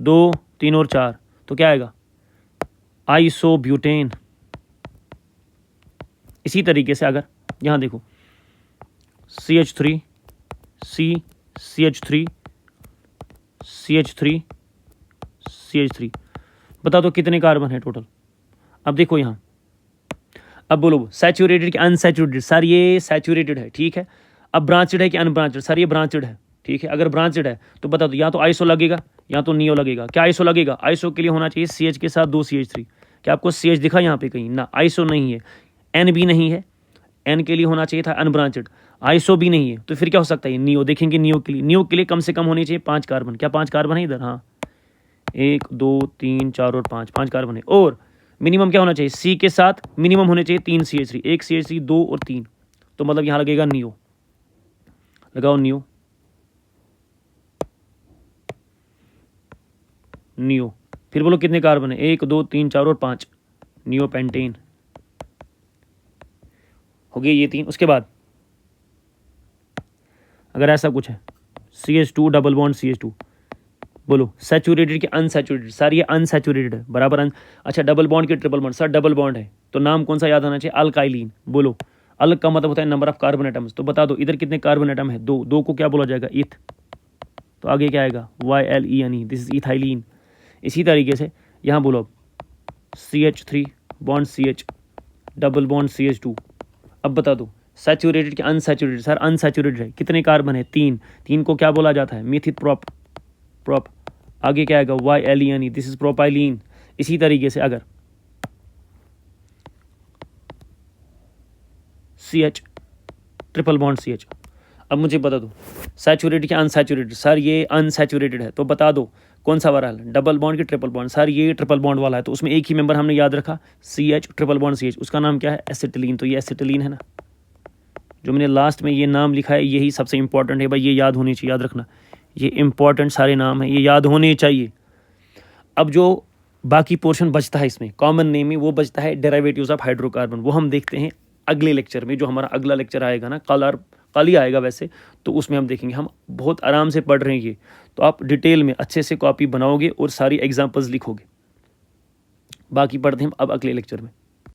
Speaker 1: 2 3 और 4, तो क्या आएगा? Iso butane. इसी तरीके से अगर यहां देखो CH3 CH3 CH3 CH3, बता दो कितने कार्बन है टोटल? अब देखो यहां, अब बोलो सैचुरेटेड कि अनसैचुरेटेड? सर ये सैचुरेटेड है, ठीक है। अब ब्रांचेड है कि अनब्रांचेड? सर ये ब्रांचेड है, ठीक है। अगर ब्रांचेड है तो बता दो या तो आइसो लगेगा यहाँ तो नियो लगेगा। क्या आइसो लगेगा? आइसो के लिए होना चाहिए CH के साथ 2 CH3। क्या आपको CH दिखा यहाँ पे कहीं? ना, आइसो नहीं है। N भी नहीं है, N के लिए होना चाहिए था अनब्रांचेड। आइसो भी नहीं है, तो फिर क्या हो सकता है? नियो। देखेंगे नियो के लिए कम से कम होने चाहिए 5 कार्बन। क्या 5 कार्बन है इधर? हाँ, 1 2 3 4 और 5 कार्बन है। और मिनिमम क्या होना चाहिए? C के साथ मिनिमम होने चाहिए 3 CH3, 1 CH3, 2 और 3। तो मतलब यहाँ लगेगा नियो। लगाओ नियो, नियो। फिर बोलो कितने कार्बन है? 1 2 3 4 और 5। नियो पेंटेन हो गए ये 3। उसके बाद अगर ऐसा कुछ है CH2 डबल बॉन्ड CH2, बोलो सैचुरेटेड के अनसैचुरेटेड? सर ये अनसैचुरेटेड है, बराबर अच्छा, डबल बॉन्ड के triple bond? Sir double bond है, तो नाम कौन सा याद आना चाहिए? अल्काइलिन। बोलो अल्क का मतलब होता है नंबर ऑफ कार्बन एटम्स, तो बता दो इधर कितने कार्बन एटम है? 2। 2 को क्या बोला जाएगा? इथ। तो आगे क्या आएगा? YLENE, this is ethylene. इसी तरीके से यहाँ बोलो CH3 bond CH double bond CH2। अब बता दो सैचुरेटेड के अनसैचुरेटेड? सर अनसैचुरेटेड है, कितने कार्बन है? 3। 3 को क्या बोला जाता है? मिथित प्रोप। आगे क्या आएगा? YLENE, this is propylene. इसी तरीके से अगर CH ट्रिपल बॉन्ड CH, अब मुझे बता दो सैचुरेटेड के अनसैचुरेटेड? सर ये अनसैचुरेटेड है, तो बता दो कौन सा वाला है? डबल बॉन्ड की ट्रिपल बॉन्ड? सर ये ट्रिपल बॉन्ड वाला है, तो उसमें एक ही मेंबर हमने याद रखा CH ट्रिपल बॉन्ड CH, उसका नाम क्या है? एसिटिलीन। तो ये एसिटिलीन है ना, जो मैंने लास्ट में ये नाम लिखा है यही सबसे इंपॉर्टेंट है भाई, ये याद होनी चाहिए, याद रखना, ये इंपॉर्टेंट सारे नाम हैं, ये याद होने चाहिए। अब जो बाकी पोर्शन बचता है इसमें कॉमन नेम में, वो बचता है डेरिवेटिव्स ऑफ हाइड्रोकार्बन। वो हम देखते हैं अगले लेक्चर में, जो हमारा अगला लेक्चर आएगा ना, कल ही आएगा वैसे, तो उसमें हम देखेंगे। हम बहुत आराम से पढ़ रहे हैं ये, तो आप डिटेल में अच्छे से कॉपी बनाओगे और सारी एग्जाम्पल्स लिखोगे। बाकी पढ़ते हैं अब अगले लेक्चर में।